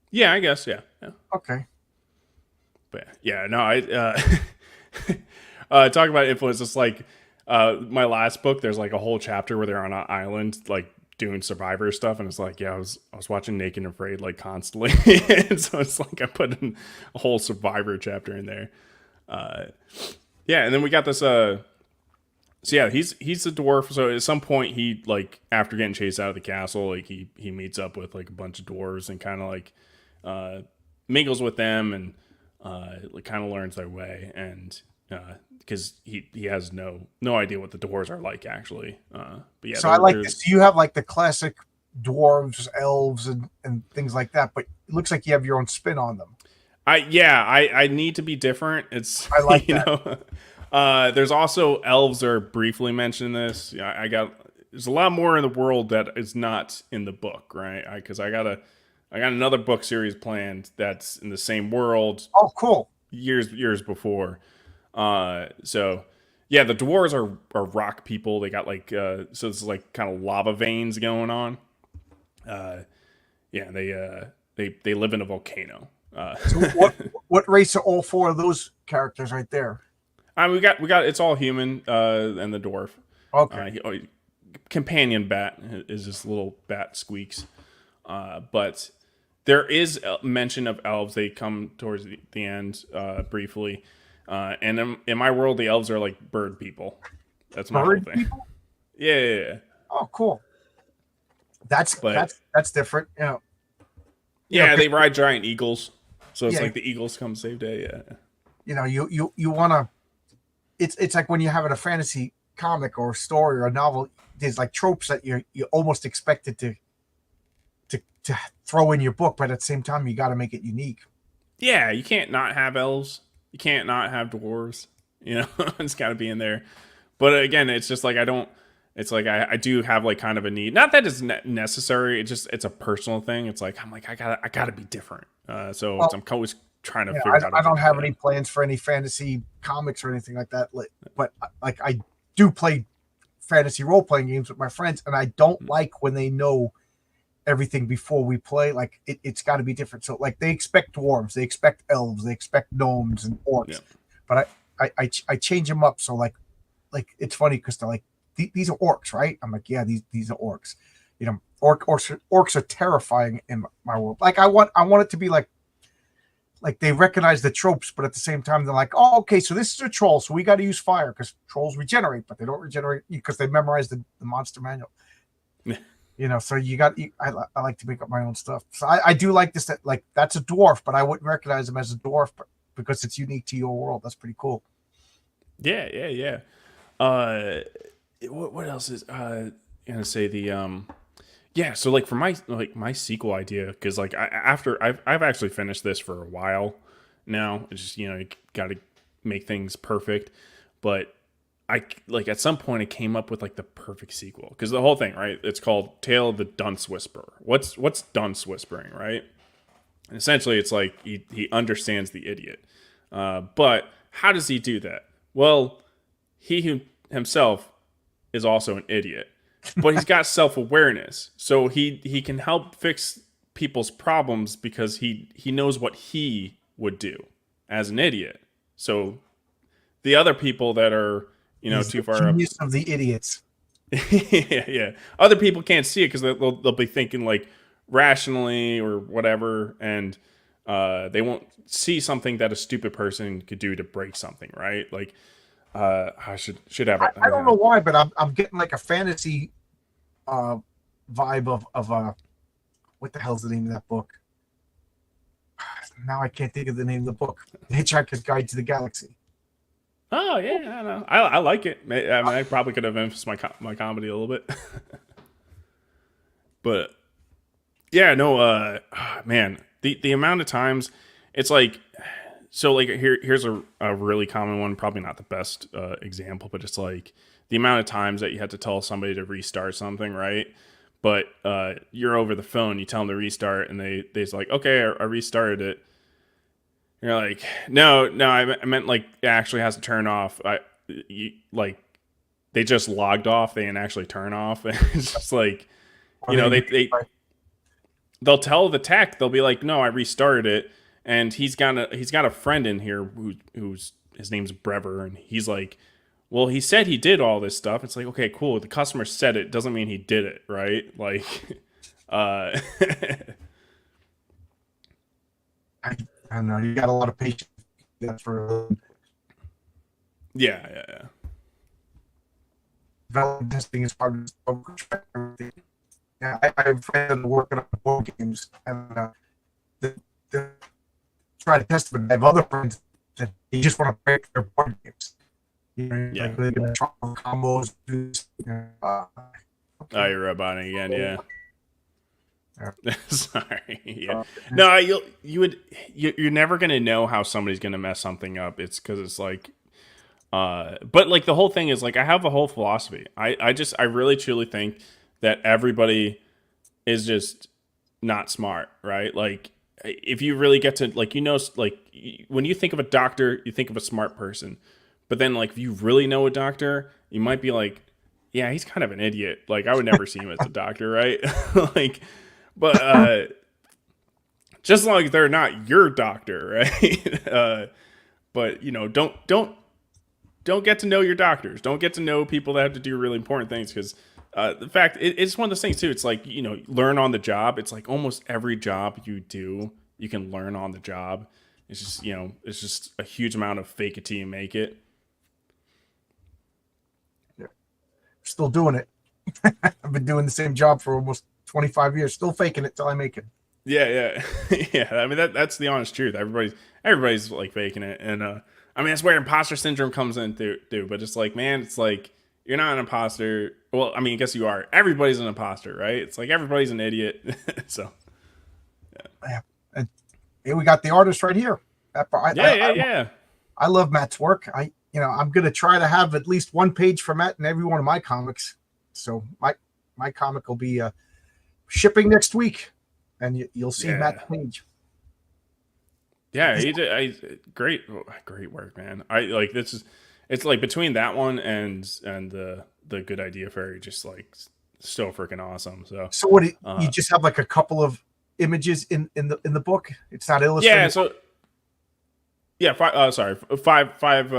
Yeah, I guess. Yeah. Okay. But yeah, no, I talk about influence. It's like my last book. There's like a whole chapter where they're on an island, like doing Survivor stuff, and it's like, yeah, I was watching Naked and Afraid like constantly, and so it's like I put in a whole Survivor chapter in there. Yeah, and then we got this. So yeah, he's a dwarf. So at some point, he like after getting chased out of the castle, like he meets up with like a bunch of dwarves and kind of like mingles with them and like kind of learns their way, and because he has no idea what the dwarves are like actui. But yeah, so I like this. You have like the classic dwarves, elves, and things like that, but it looks like you have your own spin on them. I need to be different. It's I like that. There's also elves are briefly mentioned in this. There's a lot more in the world that is not in the book, right? Because I got another book series planned that's in the same world. Oh, cool. Years before. So yeah, the dwarves are rock people. They got like so it's like kind of lava veins going on. Yeah, they live in a volcano. So what race are all four of those characters right there? We got it's all human and the dwarf. Okay. Companion bat is this little bat Squeaks. But there is a mention of elves. They come towards the end briefly. And in my world, the elves are like bird people. That's my whole thing. People? Yeah. Oh, cool. That's different. Yeah, they ride giant eagles. So it's like the eagles come save day. Yeah. You want to. It's like when you have a fantasy comic or story or a novel. There's like tropes that you almost expected to throw in your book, but at the same time, you got to make it unique. Yeah, you can't not have elves. You can't not have dwarves. It's got to be in there. But again, it's just like I don't. It's like I do have like kind of a need. Not that it's necessary. It's a personal thing. It's like I'm like I gotta be different. I'm always trying to figure out. I don't have any plans for any fantasy comics or anything like that. But like I do play fantasy role playing games with my friends, and I don't like when they know everything before we play. Like it's got to be different. So like they expect dwarves, they expect elves, they expect gnomes and orcs. Yeah. But I change them up. So like it's funny because they're like these are orcs, right? I'm like, yeah, these are orcs. Orcs are terrifying in my world. Like I want it to be like they recognize the tropes, but at the same time they're like, oh, okay, so this is a troll, so we got to use fire because trolls regenerate, but they don't regenerate because they memorize the monster manual. So I like to make up my own stuff. So I do like this. That like that's a dwarf, but I wouldn't recognize him as a dwarf, because it's unique to your world. That's pretty cool. Yeah. What else is gonna say the yeah, so like for my sequel idea, because like I've actually finished this for a while now. It's just you got to make things perfect, but I like at some point I came up with like the perfect sequel, because the whole thing, right? It's called Tale of the Dunce Whisperer. What's dunce whispering, right? And essentially, it's like he understands the idiot, but how does he do that? Well, he himself is also an idiot. but he's got self-awareness, so he can help fix people's problems because he knows what he would do as an idiot. So the other people that are He's too the far up, genius of the idiots. yeah, other people can't see it because they'll be thinking like rationally or whatever, and they won't see something that a stupid person could do to break something, right? Like I should have it. I don't know why, but I'm getting like a fantasy vibe of what the hell's the name of that book? Now I can't think of the name of the book. The Hitchhiker's Guide to the Galaxy. Oh yeah, I know. I like it. I mean, I probably could have emphasized my comedy a little bit, but yeah, no. Man, the amount of times it's like, so like here's a really common one. Probably not the best example, but it's like the amount of times that you had to tell somebody to restart something, right? But you're over the phone, you tell them to restart, and they're like, okay, I restarted it. You're like, no, I meant like it actually has to turn off. Like they just logged off, they didn't actually turn off. And it's just like, they'll tell the tech, they'll be like, no, I restarted it, and he's got a friend in here who's his name's Brever, and he's like, well, he said he did all this stuff. It's like, okay, cool. The customer said it doesn't mean he did it, right? Like, I don't know. You got a lot of patience. That's for yeah. development testing is part of everything. Yeah, I have friends that are working on board games, and they try to test them. I have other friends that they just want to break their board games. Yeah. Like they're gonna try combos. Oh, you're roboting again, yeah. Yeah. Sorry. Yeah. No, you're never gonna know how somebody's gonna mess something up. It's because it's like, but like the whole thing is like I have a whole philosophy. I really truly think that everybody is just not smart, right? Like if you really get to like like when you think of a doctor, you think of a smart person, but then like if you really know a doctor, you might be like, yeah, he's kind of an idiot. Like I would never see him as a doctor, right? Like. But just like they're not your doctor, right? But don't get to know your doctors. Don't get to know people that have to do really important things because the fact it's one of those things too. It's like learn on the job. It's like almost every job you do, you can learn on the job. It's just it's just a huge amount of fake it till you make it. Yeah, still doing it. I've been doing the same job for almost 25 years, still faking it till I make it. Yeah. Yeah. I mean, that's the honest truth. Everybody's like faking it. And, I mean, that's where imposter syndrome comes in too. But it's like, man, it's like, you're not an imposter. Well, I mean, I guess you are. Everybody's an imposter, right? It's like, everybody's an idiot. So. Yeah. And here we got the artist right here. Yeah. I love Matt's work. I'm going to try to have at least one page for Matt in every one of my comics. So my comic will be, shipping next week, and you'll see Matt's page. Yeah, he did. Great work, man. I like this is. It's like between that one and the Good Idea Fairy, just like so freaking awesome. So what? You just have like a couple of images in the book. It's not illustrated. Yeah. So yeah, five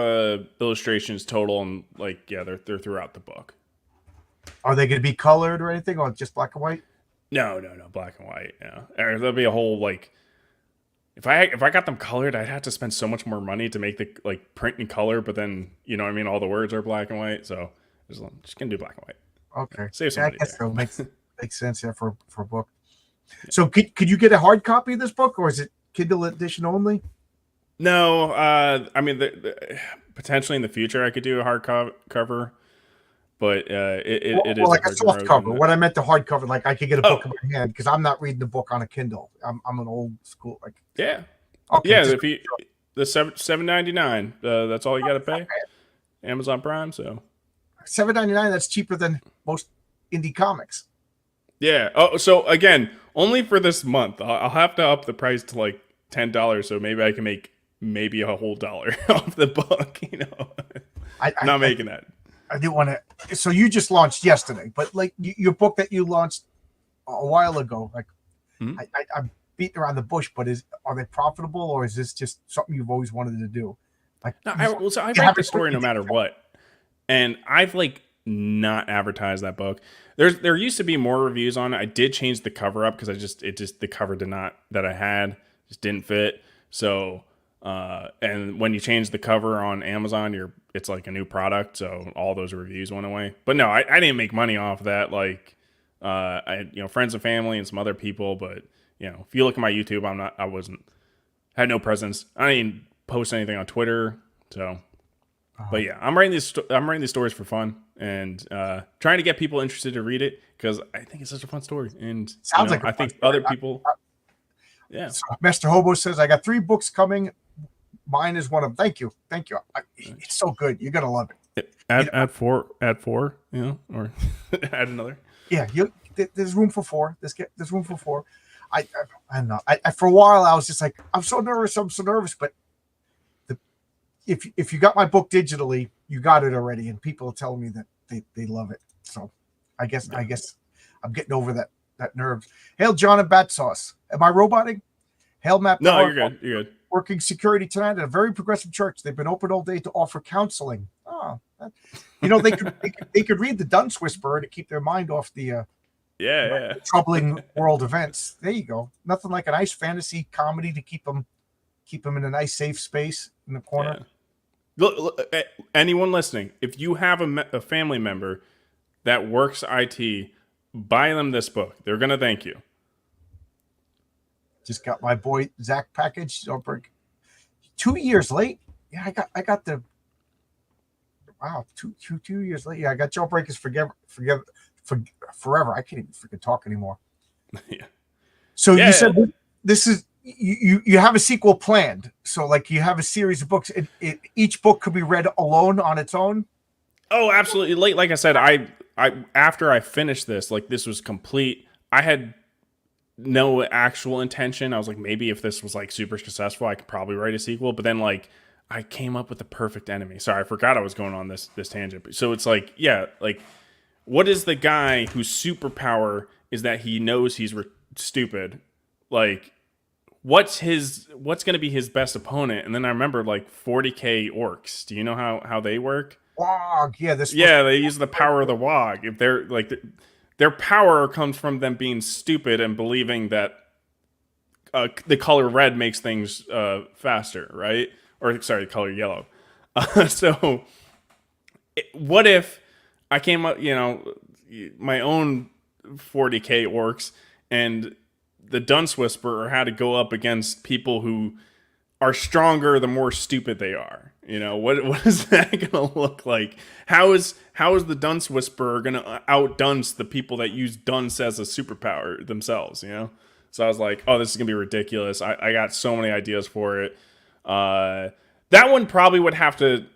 illustrations total, and like they're throughout the book. Are they going to be colored or anything, or just black and white? No, black and white. Yeah, there'll be a whole like. If I got them colored, I'd have to spend so much more money to make the like print in color. But then all the words are black and white, so just gonna do black and white. Okay, save some money. I guess so. Makes sense. Yeah, for a book. Yeah. So could you get a hard copy of this book, or is it Kindle edition only? No, I mean potentially in the future I could do a hard cover. But it is like a soft cover. What I meant the hard cover, like I could get a book in my hand because I'm not reading the book on a Kindle. I'm an old school like. Yeah. Okay, yeah. If you the $7.99, that's all you got to pay. Amazon Prime. So $7.99. That's cheaper than most indie comics. Yeah. Oh, so again, only for this month. I'll have to up the price to like $10, so maybe I can make a whole $1 off the book. I'm not making that. I didn't want to. So you just launched yesterday, but like your book that you launched a while ago, like I'm beating around the bush, but are they profitable, or is this just something you've always wanted to do? Like, No, I write the story no matter what, and I've like not advertised that book. There used to be more reviews on it. I did change the cover up because the cover did not that I had just didn't fit. So and when you change the cover on Amazon, it's like a new product, so all those reviews went away. But no, I didn't make money off of that. Like I friends and family and some other people, but if you look at my YouTube, had no presence. I didn't post anything on Twitter, so. But yeah, I'm writing these stories for fun and trying to get people interested to read it because I think it's such a fun story. And sounds like I think other people. Yeah. So Master Hobo says, I got 3 books coming. Mine is one of them. Thank you. It's so good. You're gonna love it. Add four, or add another. Yeah, there's room for 4. There's room for 4. I don't know. I for a while I was just like, I'm so nervous, but if you got my book digitally, you got it already, and people are telling me that they love it. So I guess I'm getting over that nerves. Hail John and Battsauce. Am I roboting? Hail Matt. No, you're good. You're good. Working security tonight at a very progressive church. They've been open all day to offer counseling. Oh, they could read the Dunce Whisperer to keep their mind off the troubling world events. There you go. Nothing like a nice fantasy comedy to keep them in a nice safe space in the corner. Yeah. Look, anyone listening, if you have a family member that works IT, buy them this book. They're gonna thank you. Just got my boy Zach package. 2 years late. Yeah, I got the. Wow, 2 years late. Yeah, I got Jailbreakers forever. I can't even freaking talk anymore. Yeah. So you said this is. You have a sequel planned, so like you have a series of books. Each book could be read alone on its own. Oh, absolutely. Like I said, I after I finished this, like this was complete. I had no actual intention. I was like, maybe if this was like super successful, I could probably write a sequel. But then like I came up with the perfect enemy. Sorry, I forgot I was going on this tangent. So it's like, like what is the guy whose superpower is that he knows he's stupid? Like. What's going to be his best opponent? And then I remember like 40k orcs. Do you know how they work? Wog, yeah, they use the power of the Wog. If they're like their power comes from them being stupid and believing that the color red makes things faster, right? Or sorry, the color yellow. So what if I came up, my own 40k orcs and the Dunce Whisperer had to go up against people who are stronger the more stupid they are. What is that gonna look like? How is the Dunce Whisperer gonna outdunce the people that use dunce as a superpower themselves? So I was like, oh, this is gonna be ridiculous. I got so many ideas for it. That one probably would have to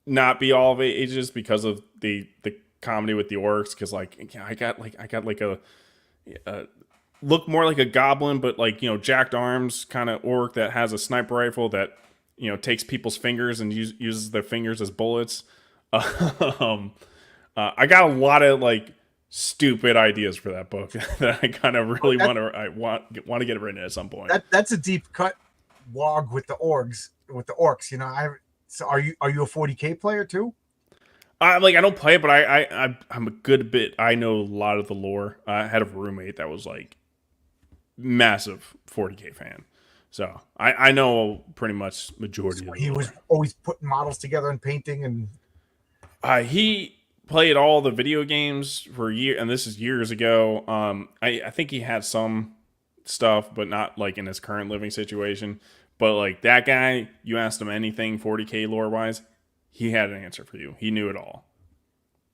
not be all of ages because of the comedy with the orcs. Because I got a look more like a goblin, but like, jacked arms kind of orc that has a sniper rifle that, takes people's fingers and uses their fingers as bullets. I got a lot of like stupid ideas for that book that I kind of really want to get written at some point. That's a deep cut Wog with the orcs. So are you a 40k player too? I don't play it, but I'm a good bit. I know a lot of the lore. I had a roommate that was like massive 40k fan, so I know pretty much majority of it. He was always putting models together and painting, and he played all the video games for a year, and this is years ago. I think he had some stuff, but not like in his current living situation. But like that guy, you asked him anything 40k lore wise, he had an answer for you. He knew it all.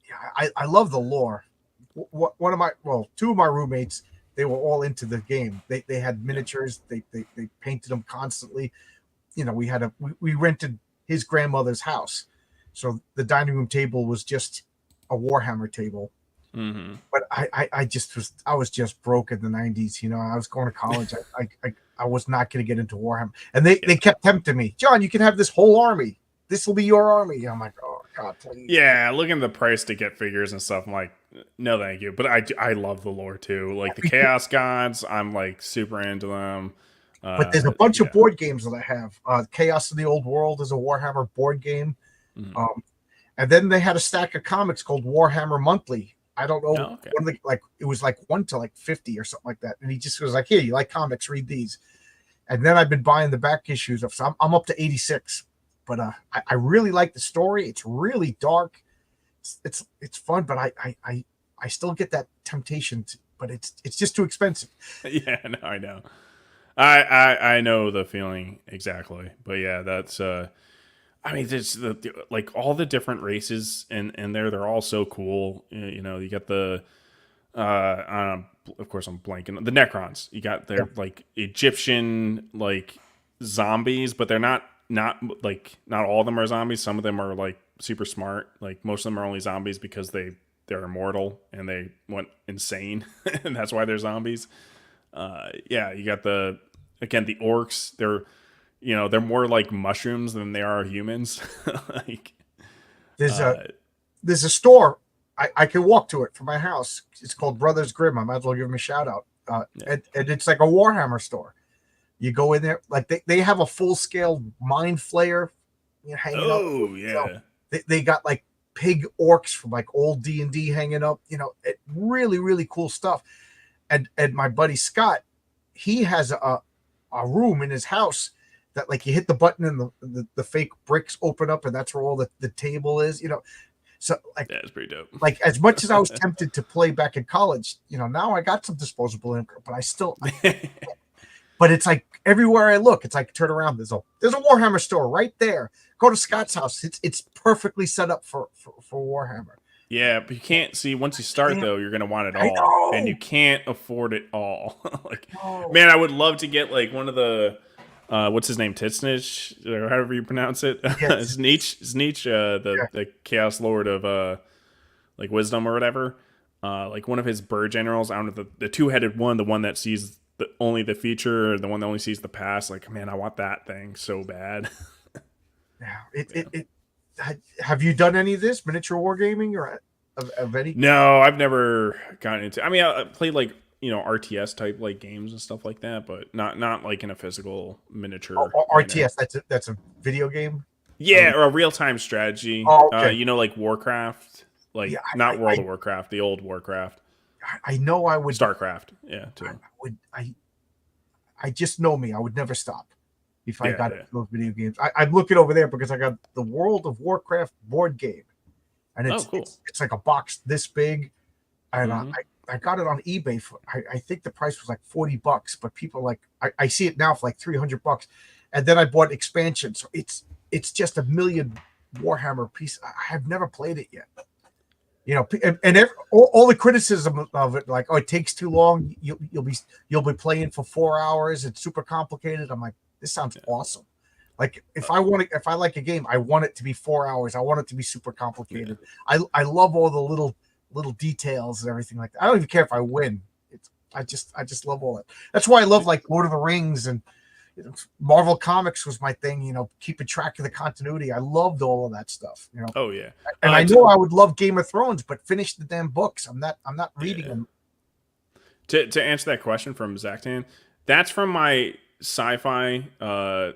Yeah, I love the lore. Two of my roommates, they were all into the game. They had miniatures. They painted them constantly. We rented his grandmother's house, so the dining room table was just a Warhammer table. Mm-hmm. But I was just broke in the 90s. I was going to college. I was not going to get into Warhammer, and they kept tempting me. John, you can have this whole army. This will be your army. I'm like, oh, God, please. Yeah, looking at the price to get figures and stuff, I'm like, no, thank you. But I love the lore too. Like the Chaos Gods, I'm like super into them. But there's a bunch Yeah. of board games that I have. Chaos in the Old World is a Warhammer board game. Mhm. And then they had a stack of comics called Warhammer Monthly. I don't know. Oh, okay. Like it was like 1 to like 50 or something like that. And he just was like, here, you like comics, read these. And then I've been buying the back issues of, so I'm up to 86. But I really like the story. It's really dark. It's fun, but I still get that temptation but it's just too expensive. Yeah, no, I know. I know the feeling exactly. But yeah, that's I mean, there's like all the different races in there. They're all so cool. You know, you got the of course I'm blanking, the Necrons. You got their like Egyptian like zombies, but they're not all of them are zombies. Some of them are like super smart. Like most of them are only zombies because they're immortal and they went insane, and that's why they're zombies. Yeah, you got the orcs. They're more like mushrooms than they are humans. Like There's a store I can walk to it from my house. It's called Brothers Grimm. I might as well give them a shout out. And it's like a Warhammer store. You go in there, like they have a full scale mind flayer, hanging up. Oh yeah. They got like pig orcs from like old D&D hanging up. Really really cool stuff. And my buddy Scott, he has a room in his house that like you hit the button and the fake bricks open up and that's where all the table is. So like That's pretty dope. Like as much as I was tempted to play back in college, now I got some disposable income, but but it's like everywhere I look, it's like turn around. There's a Warhammer store right there. Go to Scott's house. It's perfectly set up for Warhammer. Yeah, but you can't see once you start though. You're gonna want it all, and you can't afford it all. Man, I would love to get like one of the what's his name, Titsnich, or however you pronounce it. Yes. Sneech, the Chaos Lord of like wisdom or whatever. Like one of his bird generals. I don't know the 2-headed one, the one that sees only the future, or the one that only sees the past. Like, man, I want that thing so bad. Yeah. Have you done any of this miniature wargaming or of any? No, I've never gotten into. I mean, I played like RTS type like games and stuff like that, but not like in a physical miniature. RTS. That's a video game. Yeah, or a real time strategy. Oh, okay. Like Warcraft, like not World of Warcraft, the old Warcraft. I know I would. StarCraft, yeah, too. I just know me. I would never stop if I got those video games. I'm looking over there because I got the World of Warcraft board game, and it's cool. it's like a box this big, and I got it on eBay for I think the price was like $40, but people like I see it now for like $300, and then I bought expansion, so it's just a million Warhammer piece. I have never played it yet. All the criticism of it, like, oh, it takes too long. You'll be playing for 4 hours. It's super complicated. I'm like, this sounds awesome. Like if I like a game, I want it to be 4 hours. I want it to be super complicated. Yeah. I love all the little details and everything like that. I don't even care if I win. I just love all that. That's why I love like Lord of the Rings and Marvel Comics was my thing, keeping track of the continuity. I loved all of that stuff, Oh yeah. And I know I would love Game of Thrones, but finish the damn books. I'm not reading them. To answer that question from Zachtan, that's from my sci-fi,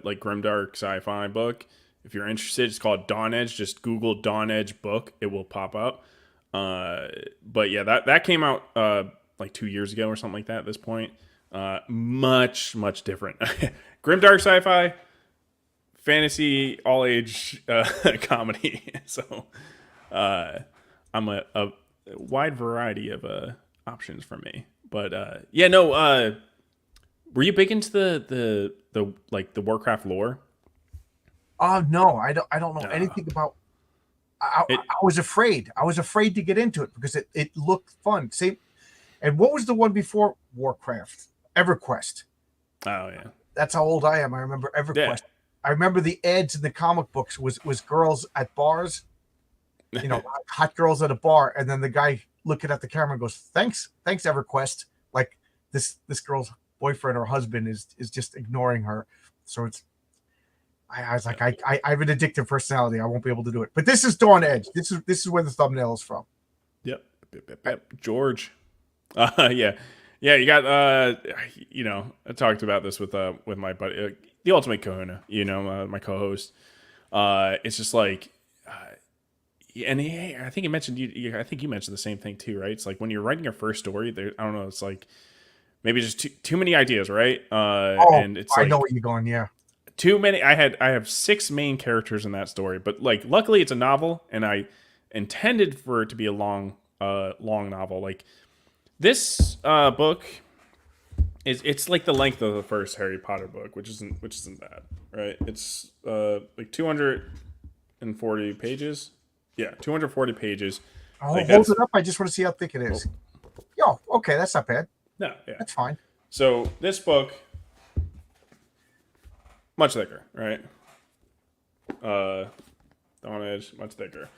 like grimdark sci-fi book. If you're interested, it's called Dawn Edge. Just Google Dawn Edge book, it will pop up. But yeah, that came out like 2 years ago or something like that. At this point, much different. Grimdark sci-fi, fantasy, all age comedy. So I'm a wide variety of options for me. But were you big into the like the Warcraft lore? Oh no, I don't know anything about. I was afraid. I was afraid to get into it because it looked fun. See, and what was the one before Warcraft? EverQuest. Oh yeah, that's how old I am. I remember EverQuest. Yeah. I remember the ads in the comic books was girls at bars, hot girls at a bar, and then the guy looking at the camera goes, "Thanks, EverQuest." Like this girl's boyfriend or husband is just ignoring her. So I was like, I have an addictive personality. I won't be able to do it. But this is Dawn Edge. This is where the thumbnail is from. Yep. George. Yeah. You got I talked about this with my buddy, the Ultimate Kahuna, my co-host. It's just like, and I think you mentioned I think you mentioned the same thing too, right? It's like when you're writing your first story, I don't know, it's like maybe just too many ideas, right? And it's I like, know where you're going. Yeah. Too many. I have 6 main characters in that story, but like luckily it's a novel, and I intended for it to be a long novel. Like this book it's like the length of the first Harry Potter book, which isn't bad, right? It's like 240 pages. Yeah, 240 pages. Oh, like hold it up. I just want to see how thick it is. Oh. Yo, okay, that's not bad. No, yeah, that's fine. So this book, much thicker, right? Dawn Edge, much thicker.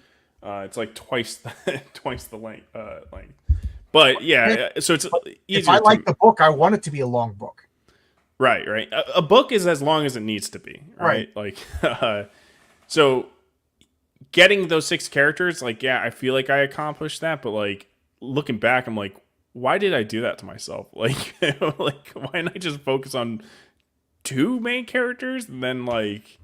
It's like twice the length. But yeah, so it's easier. If I like the book, I want it to be a long book. Right. A book is as long as it needs to be, right? Like, so getting those 6 characters, like, yeah, I feel like I accomplished that, but like looking back, I'm like, why did I do that to myself? Like, like why didn't I just focus on 2 main characters and then like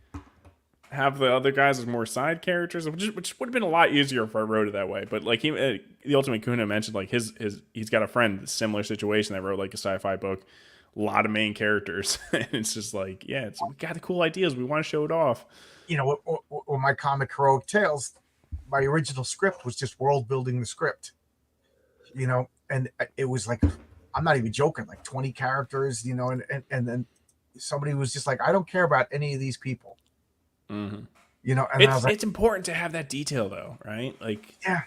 have the other guys as more side characters, which would have been a lot easier if I wrote it that way. But like the Ultimate Kuna mentioned, like he's got a friend, similar situation, that wrote like a sci-fi book, a lot of main characters, and it's just like, yeah, we got the cool ideas, we want to show it off. With my comic Heroic Tales, my original script was just world building the script, and it was like, I'm not even joking, like 20 characters, and then somebody was just like, I don't care about any of these people. Mm-hmm. And I was like, it's important to have that detail though, right? Like, yeah.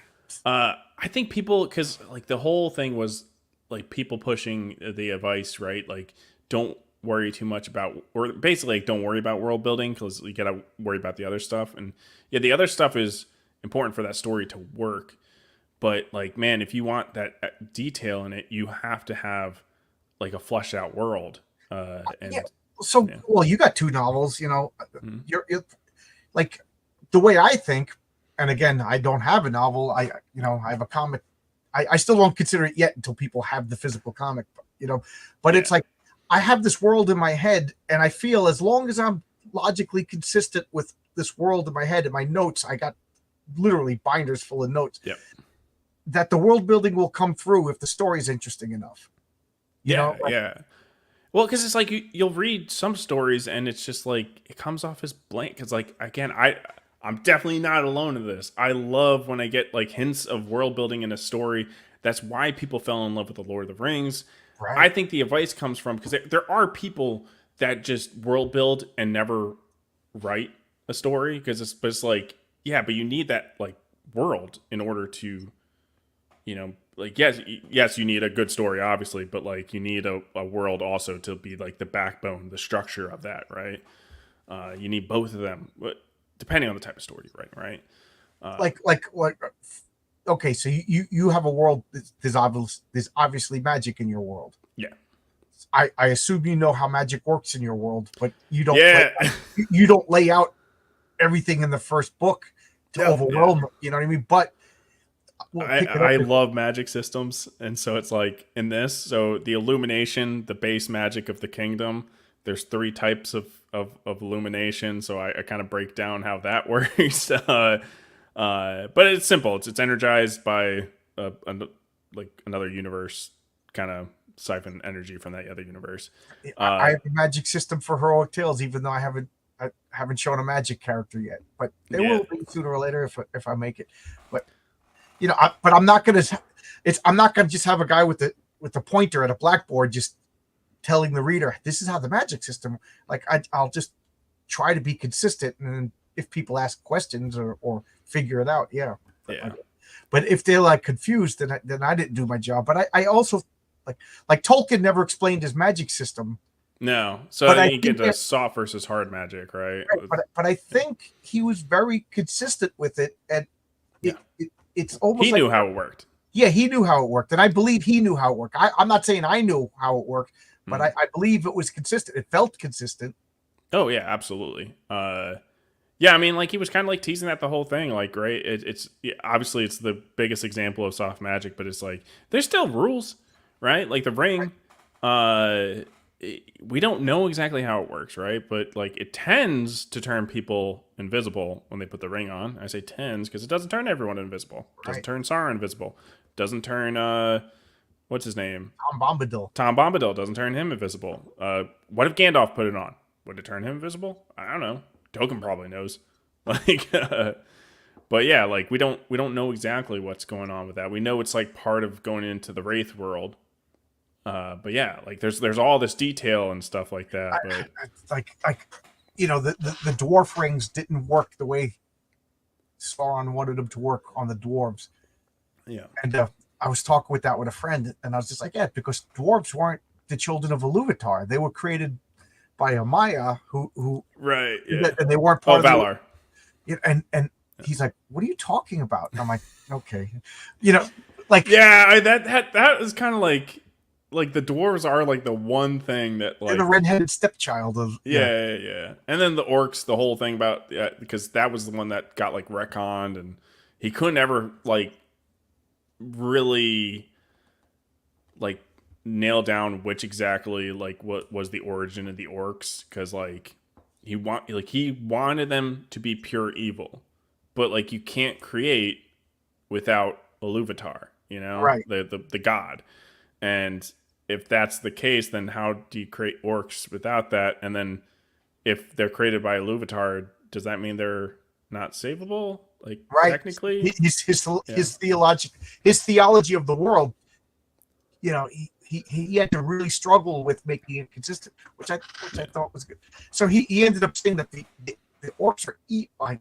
I think people, because like the whole thing was like people pushing the advice, right? Like, don't worry too much about, or basically like, don't worry about world building because you gotta worry about the other stuff. And yeah, the other stuff is important for that story to work. But like, man, if you want that detail in it, you have to have like a fleshed out world. Well, you got 2 novels, Mm-hmm. You're like, the way I think, and again, I don't have a novel. I have a comic. I still don't consider it yet until people have the physical comic, but it's like, I have this world in my head, and I feel as long as I'm logically consistent with this world in my head and my notes, I got literally binders full of notes, that the world building will come through if the story is interesting enough. Yeah. Well, because it's like you'll read some stories and it's just like it comes off as blank. Because like, again, I'm definitely not alone in this. I love when I get like hints of world building in a story. That's why people fell in love with the Lord of the Rings. Right. I think the advice comes from, because there are people that just world build and never write a story, because it's like, yeah, but you need that like world in order to, like, yes, you need a good story, obviously, but like you need a world also to be like the backbone, the structure of that, right? You need both of them, but depending on the type of story you write, right? Okay, so you have a world. There's obviously magic in your world. Yeah, I assume you know how magic works in your world, but you don't. Yeah. You don't lay out everything in the first book to overwhelm. You know what I mean? But I love magic systems, and so it's like in this. So the illumination, the base magic of the kingdom. There's 3 types of illumination. So I kind of break down how that works. But it's simple. It's energized by like another universe, kind of siphon energy from that other universe. I have a magic system for Heroic Tales, even though I haven't shown a magic character yet. But they will be sooner or later if I make it. But but I'm not gonna. I'm not gonna just have a guy with the pointer at a blackboard just telling the reader this is how the magic system. Like I'll just try to be consistent, and if people ask questions or figure it out, yeah. But if they're like confused, then I didn't do my job. But I also like Tolkien never explained his magic system. No, so then you get the soft versus hard magic, right? But I think he was very consistent with it, and it's almost he knew how it worked. Yeah, he knew how it worked, and I believe he knew how it worked. I'm not saying I knew how it worked, but I believe it was consistent. It felt consistent. Oh yeah, absolutely. Yeah, I mean, like he was kind of like teasing that the whole thing. Like, right? It's yeah, obviously it's the biggest example of soft magic, but it's like there's still rules, right? Like the ring, we don't know exactly how it works, right? But like it tends to turn people invisible when they put the ring on. I say tends because it doesn't turn everyone invisible. It doesn't Right. turn Sauron invisible. Doesn't turn what's his name? Tom Bombadil. Tom Bombadil doesn't turn him invisible. What if Gandalf put it on? Would it turn him invisible? I don't know. Token probably knows. Like, but yeah, like we don't know exactly what's going on with that. We know it's like part of going into the Wraith world. But yeah, like there's all this detail and stuff like that. But Like the dwarf rings didn't work the way Sauron wanted them to work on the dwarves. yeah, And I was talking with a friend, and I was just like, yeah, because dwarves weren't the children of Iluvatar. They were created by a Maya who right, yeah. and they weren't Oh, part of Valar. and he's like, what are you talking about? And I'm like, okay, like Yeah, that is kind of like the dwarves are like the one thing that they're like the redheaded stepchild of yeah. And then the orcs, the whole thing about because that was the one that got like retconned, and he couldn't ever like really like nail down which exactly like what was the origin of the orcs, because like he wanted them to be pure evil, but like you can't create without Iluvatar, Right. the god. And if that's the case, then how do you create orcs without that? And then if they're created by Iluvatar, does that mean they're not savable? Like right. technically, His theology of the world, he had to really struggle with making it consistent, which I thought was good. So he ended up saying that the orcs are evil.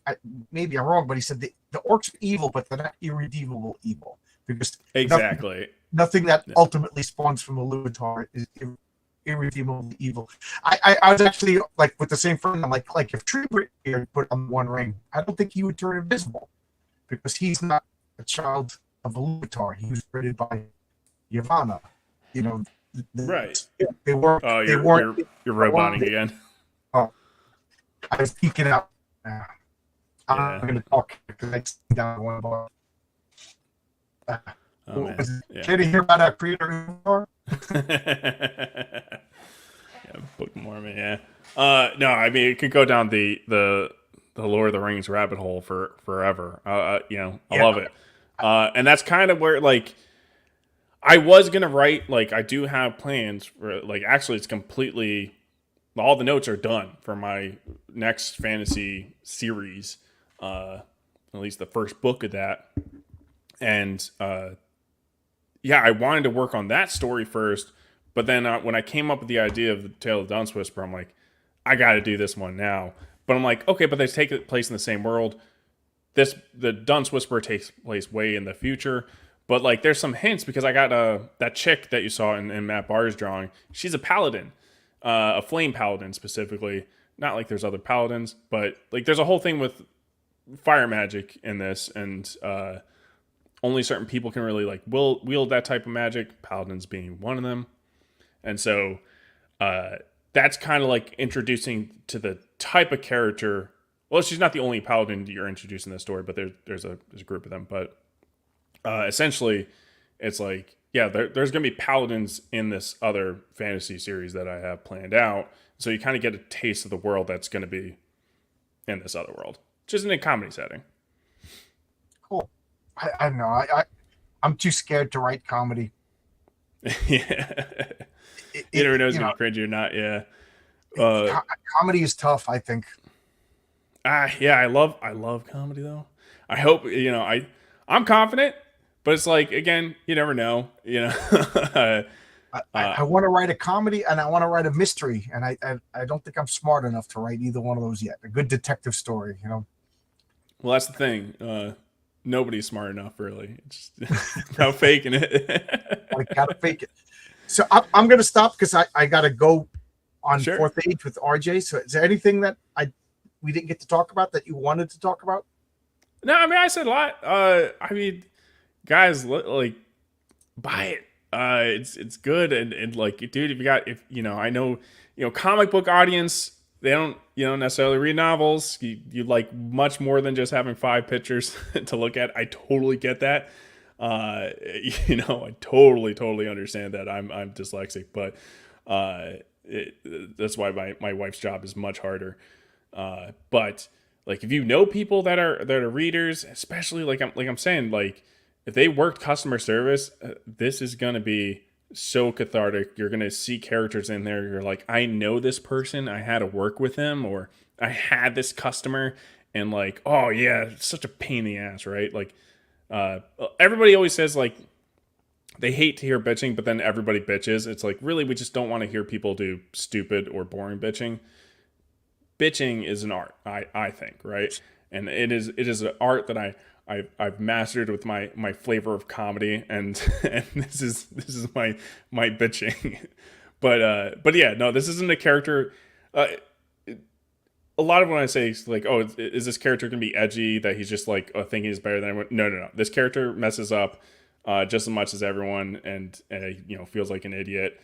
Maybe I'm wrong, but he said the orcs are evil, but they're not irredeemable evil, because exactly. nothing that ultimately spawns from the Iluvatar is irredeemably evil. I was actually like with the same friend. I'm like if Treebeard put on one ring, I don't think he would turn invisible, because he's not a child of Iluvatar. He was created by Yavanna. Right. They weren't. Oh, they weren't. you're roboting again. Oh, I was peeking out. Yeah. I'm going to talk because I sit down one bar. Oh man. Yeah. Can you hear about our creator? Yeah, Book of Mormon. Yeah. No, I mean it could go down the Lord of the Rings rabbit hole for forever. I love it. And that's kind of where like I was gonna write. Like I do have plans for like actually it's completely all the notes are done for my next fantasy series. At least the first book of that. And yeah, I wanted to work on that story first, but then when I came up with the idea of the Tale of the Dunce Whisperer, I'm like, I got to do this one now. But I'm like, okay, but they take place in the same world. The Dunce Whisperer takes place way in the future, but like there's some hints because I got that chick that you saw in Matt Barr's drawing. She's a paladin, a flame paladin specifically. Not like there's other paladins, but like there's a whole thing with fire magic in this, and only certain people can really like wield that type of magic, paladins being one of them. And so that's kind of like introducing to the type of character. Well, she's not the only paladin you're introducing in this story, but there's a group of them. But essentially, it's like, yeah, there's going to be paladins in this other fantasy series that I have planned out. So you kind of get a taste of the world that's going to be in this other world, just in a comedy setting. Cool. I don't know. I'm too scared to write comedy. Yeah. You never know if it's going to be cringy or not. Yeah. Comedy is tough, I think. Yeah, I love comedy though. I hope, I'm confident, but it's like, again, you never know, I want to write a comedy and I want to write a mystery, and I don't think I'm smart enough to write either one of those yet. A good detective story, Well, that's the thing. Nobody's smart enough, really. It's just about faking it. I gotta fake it. So I'm gonna stop because I gotta go on Fourth Age with RJ. So is there anything that we didn't get to talk about that you wanted to talk about? No, I mean I said a lot. I mean, guys, like buy it. It's good and like, dude, if I know comic book audience, they don't necessarily read novels. You like much more than just having 5 pictures to look at. I totally get that. I totally understand that. I'm dyslexic, but that's why my wife's job is much harder. But like, if you know people that are readers, especially like I'm saying, like, if they worked customer service, this is gonna be so cathartic. You're gonna see characters in there. You're like, I know this person. I had to work with him, or I had this customer, and like, oh yeah, it's such a pain in the ass, right? Like, everybody always says like they hate to hear bitching, but then everybody bitches. It's like, really, we just don't want to hear people do stupid or boring bitching. Bitching is an art, I think, right? And it is an art that I've mastered with my flavor of comedy, and and this is my bitching. But yeah, no, this isn't a character. A lot of when I say like, oh, is this character gonna be edgy, that he's just like thinking he's better than everyone? No. This character messes up just as much as everyone, and feels like an idiot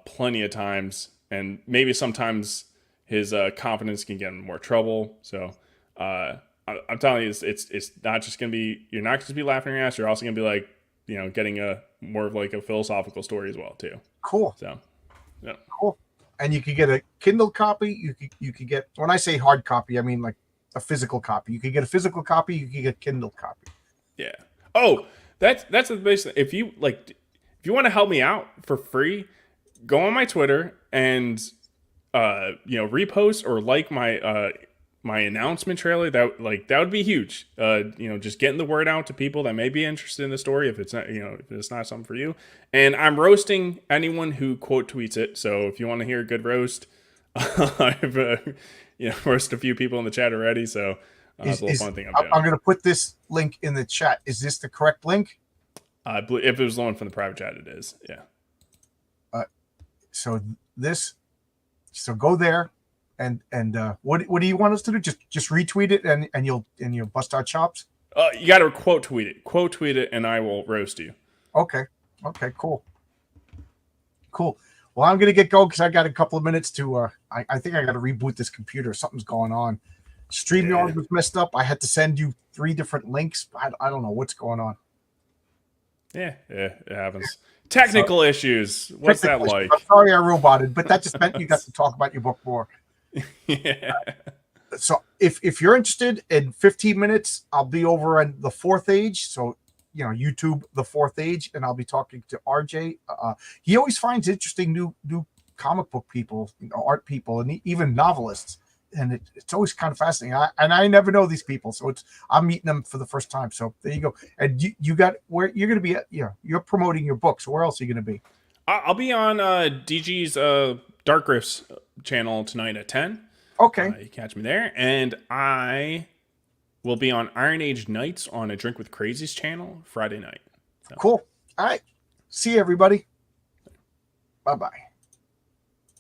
plenty of times, and maybe sometimes his confidence can get in more trouble. So I'm telling you, it's not just gonna be, you're not just gonna be laughing your ass. You're also gonna be like, getting a more of like a philosophical story as well too. Cool. So yeah. Cool. And you could get a Kindle copy. You could get, when I say hard copy, I mean like a physical copy. You could get a physical copy. You could get a Kindle copy. Yeah. Oh, that's the basic. If you want to help me out for free, go on my Twitter and repost or like my announcement trailer. That would be huge. Just getting the word out to people that may be interested in the story, if it's not, if it's not something for you. And I'm roasting anyone who quote tweets it. So if you want to hear a good roast, I've roasted a few people in the chat already. So it's a little fun thing I'm doing. I'm going to put this link in the chat. Is this the correct link? I believe if it was the one from the private chat, it is. Yeah. So go there. And what do you want us to do? Just retweet it and you'll bust our chops. You got to quote tweet it, and I will roast you. Okay, cool. Well, I'm gonna get going because I got a couple of minutes to. I think I got to reboot this computer. Something's going on. StreamYard was messed up. I had to send you 3 different links. I don't know what's going on. Yeah, it happens. Technical issues. What's that like? I'm sorry I roboted, but that just meant you got to talk about your book more. Yeah. So if you're interested, in 15 minutes, I'll be over on the 4th Age. So, YouTube, the 4th Age, and I'll be talking to RJ. He always finds interesting new comic book people, art people, and even novelists. And it's always kind of fascinating. I never know these people, so I'm meeting them for the first time. So there you go. And you got where you're going to be at. You're promoting your book. So where else are you going to be? I'll be on DG's Dark Riffs channel tonight at 10. Okay. You catch me there. And I will be on Iron Age Nights on A Drink with Crazy's channel Friday night. So. Cool. All right. See you, everybody. Bye-bye.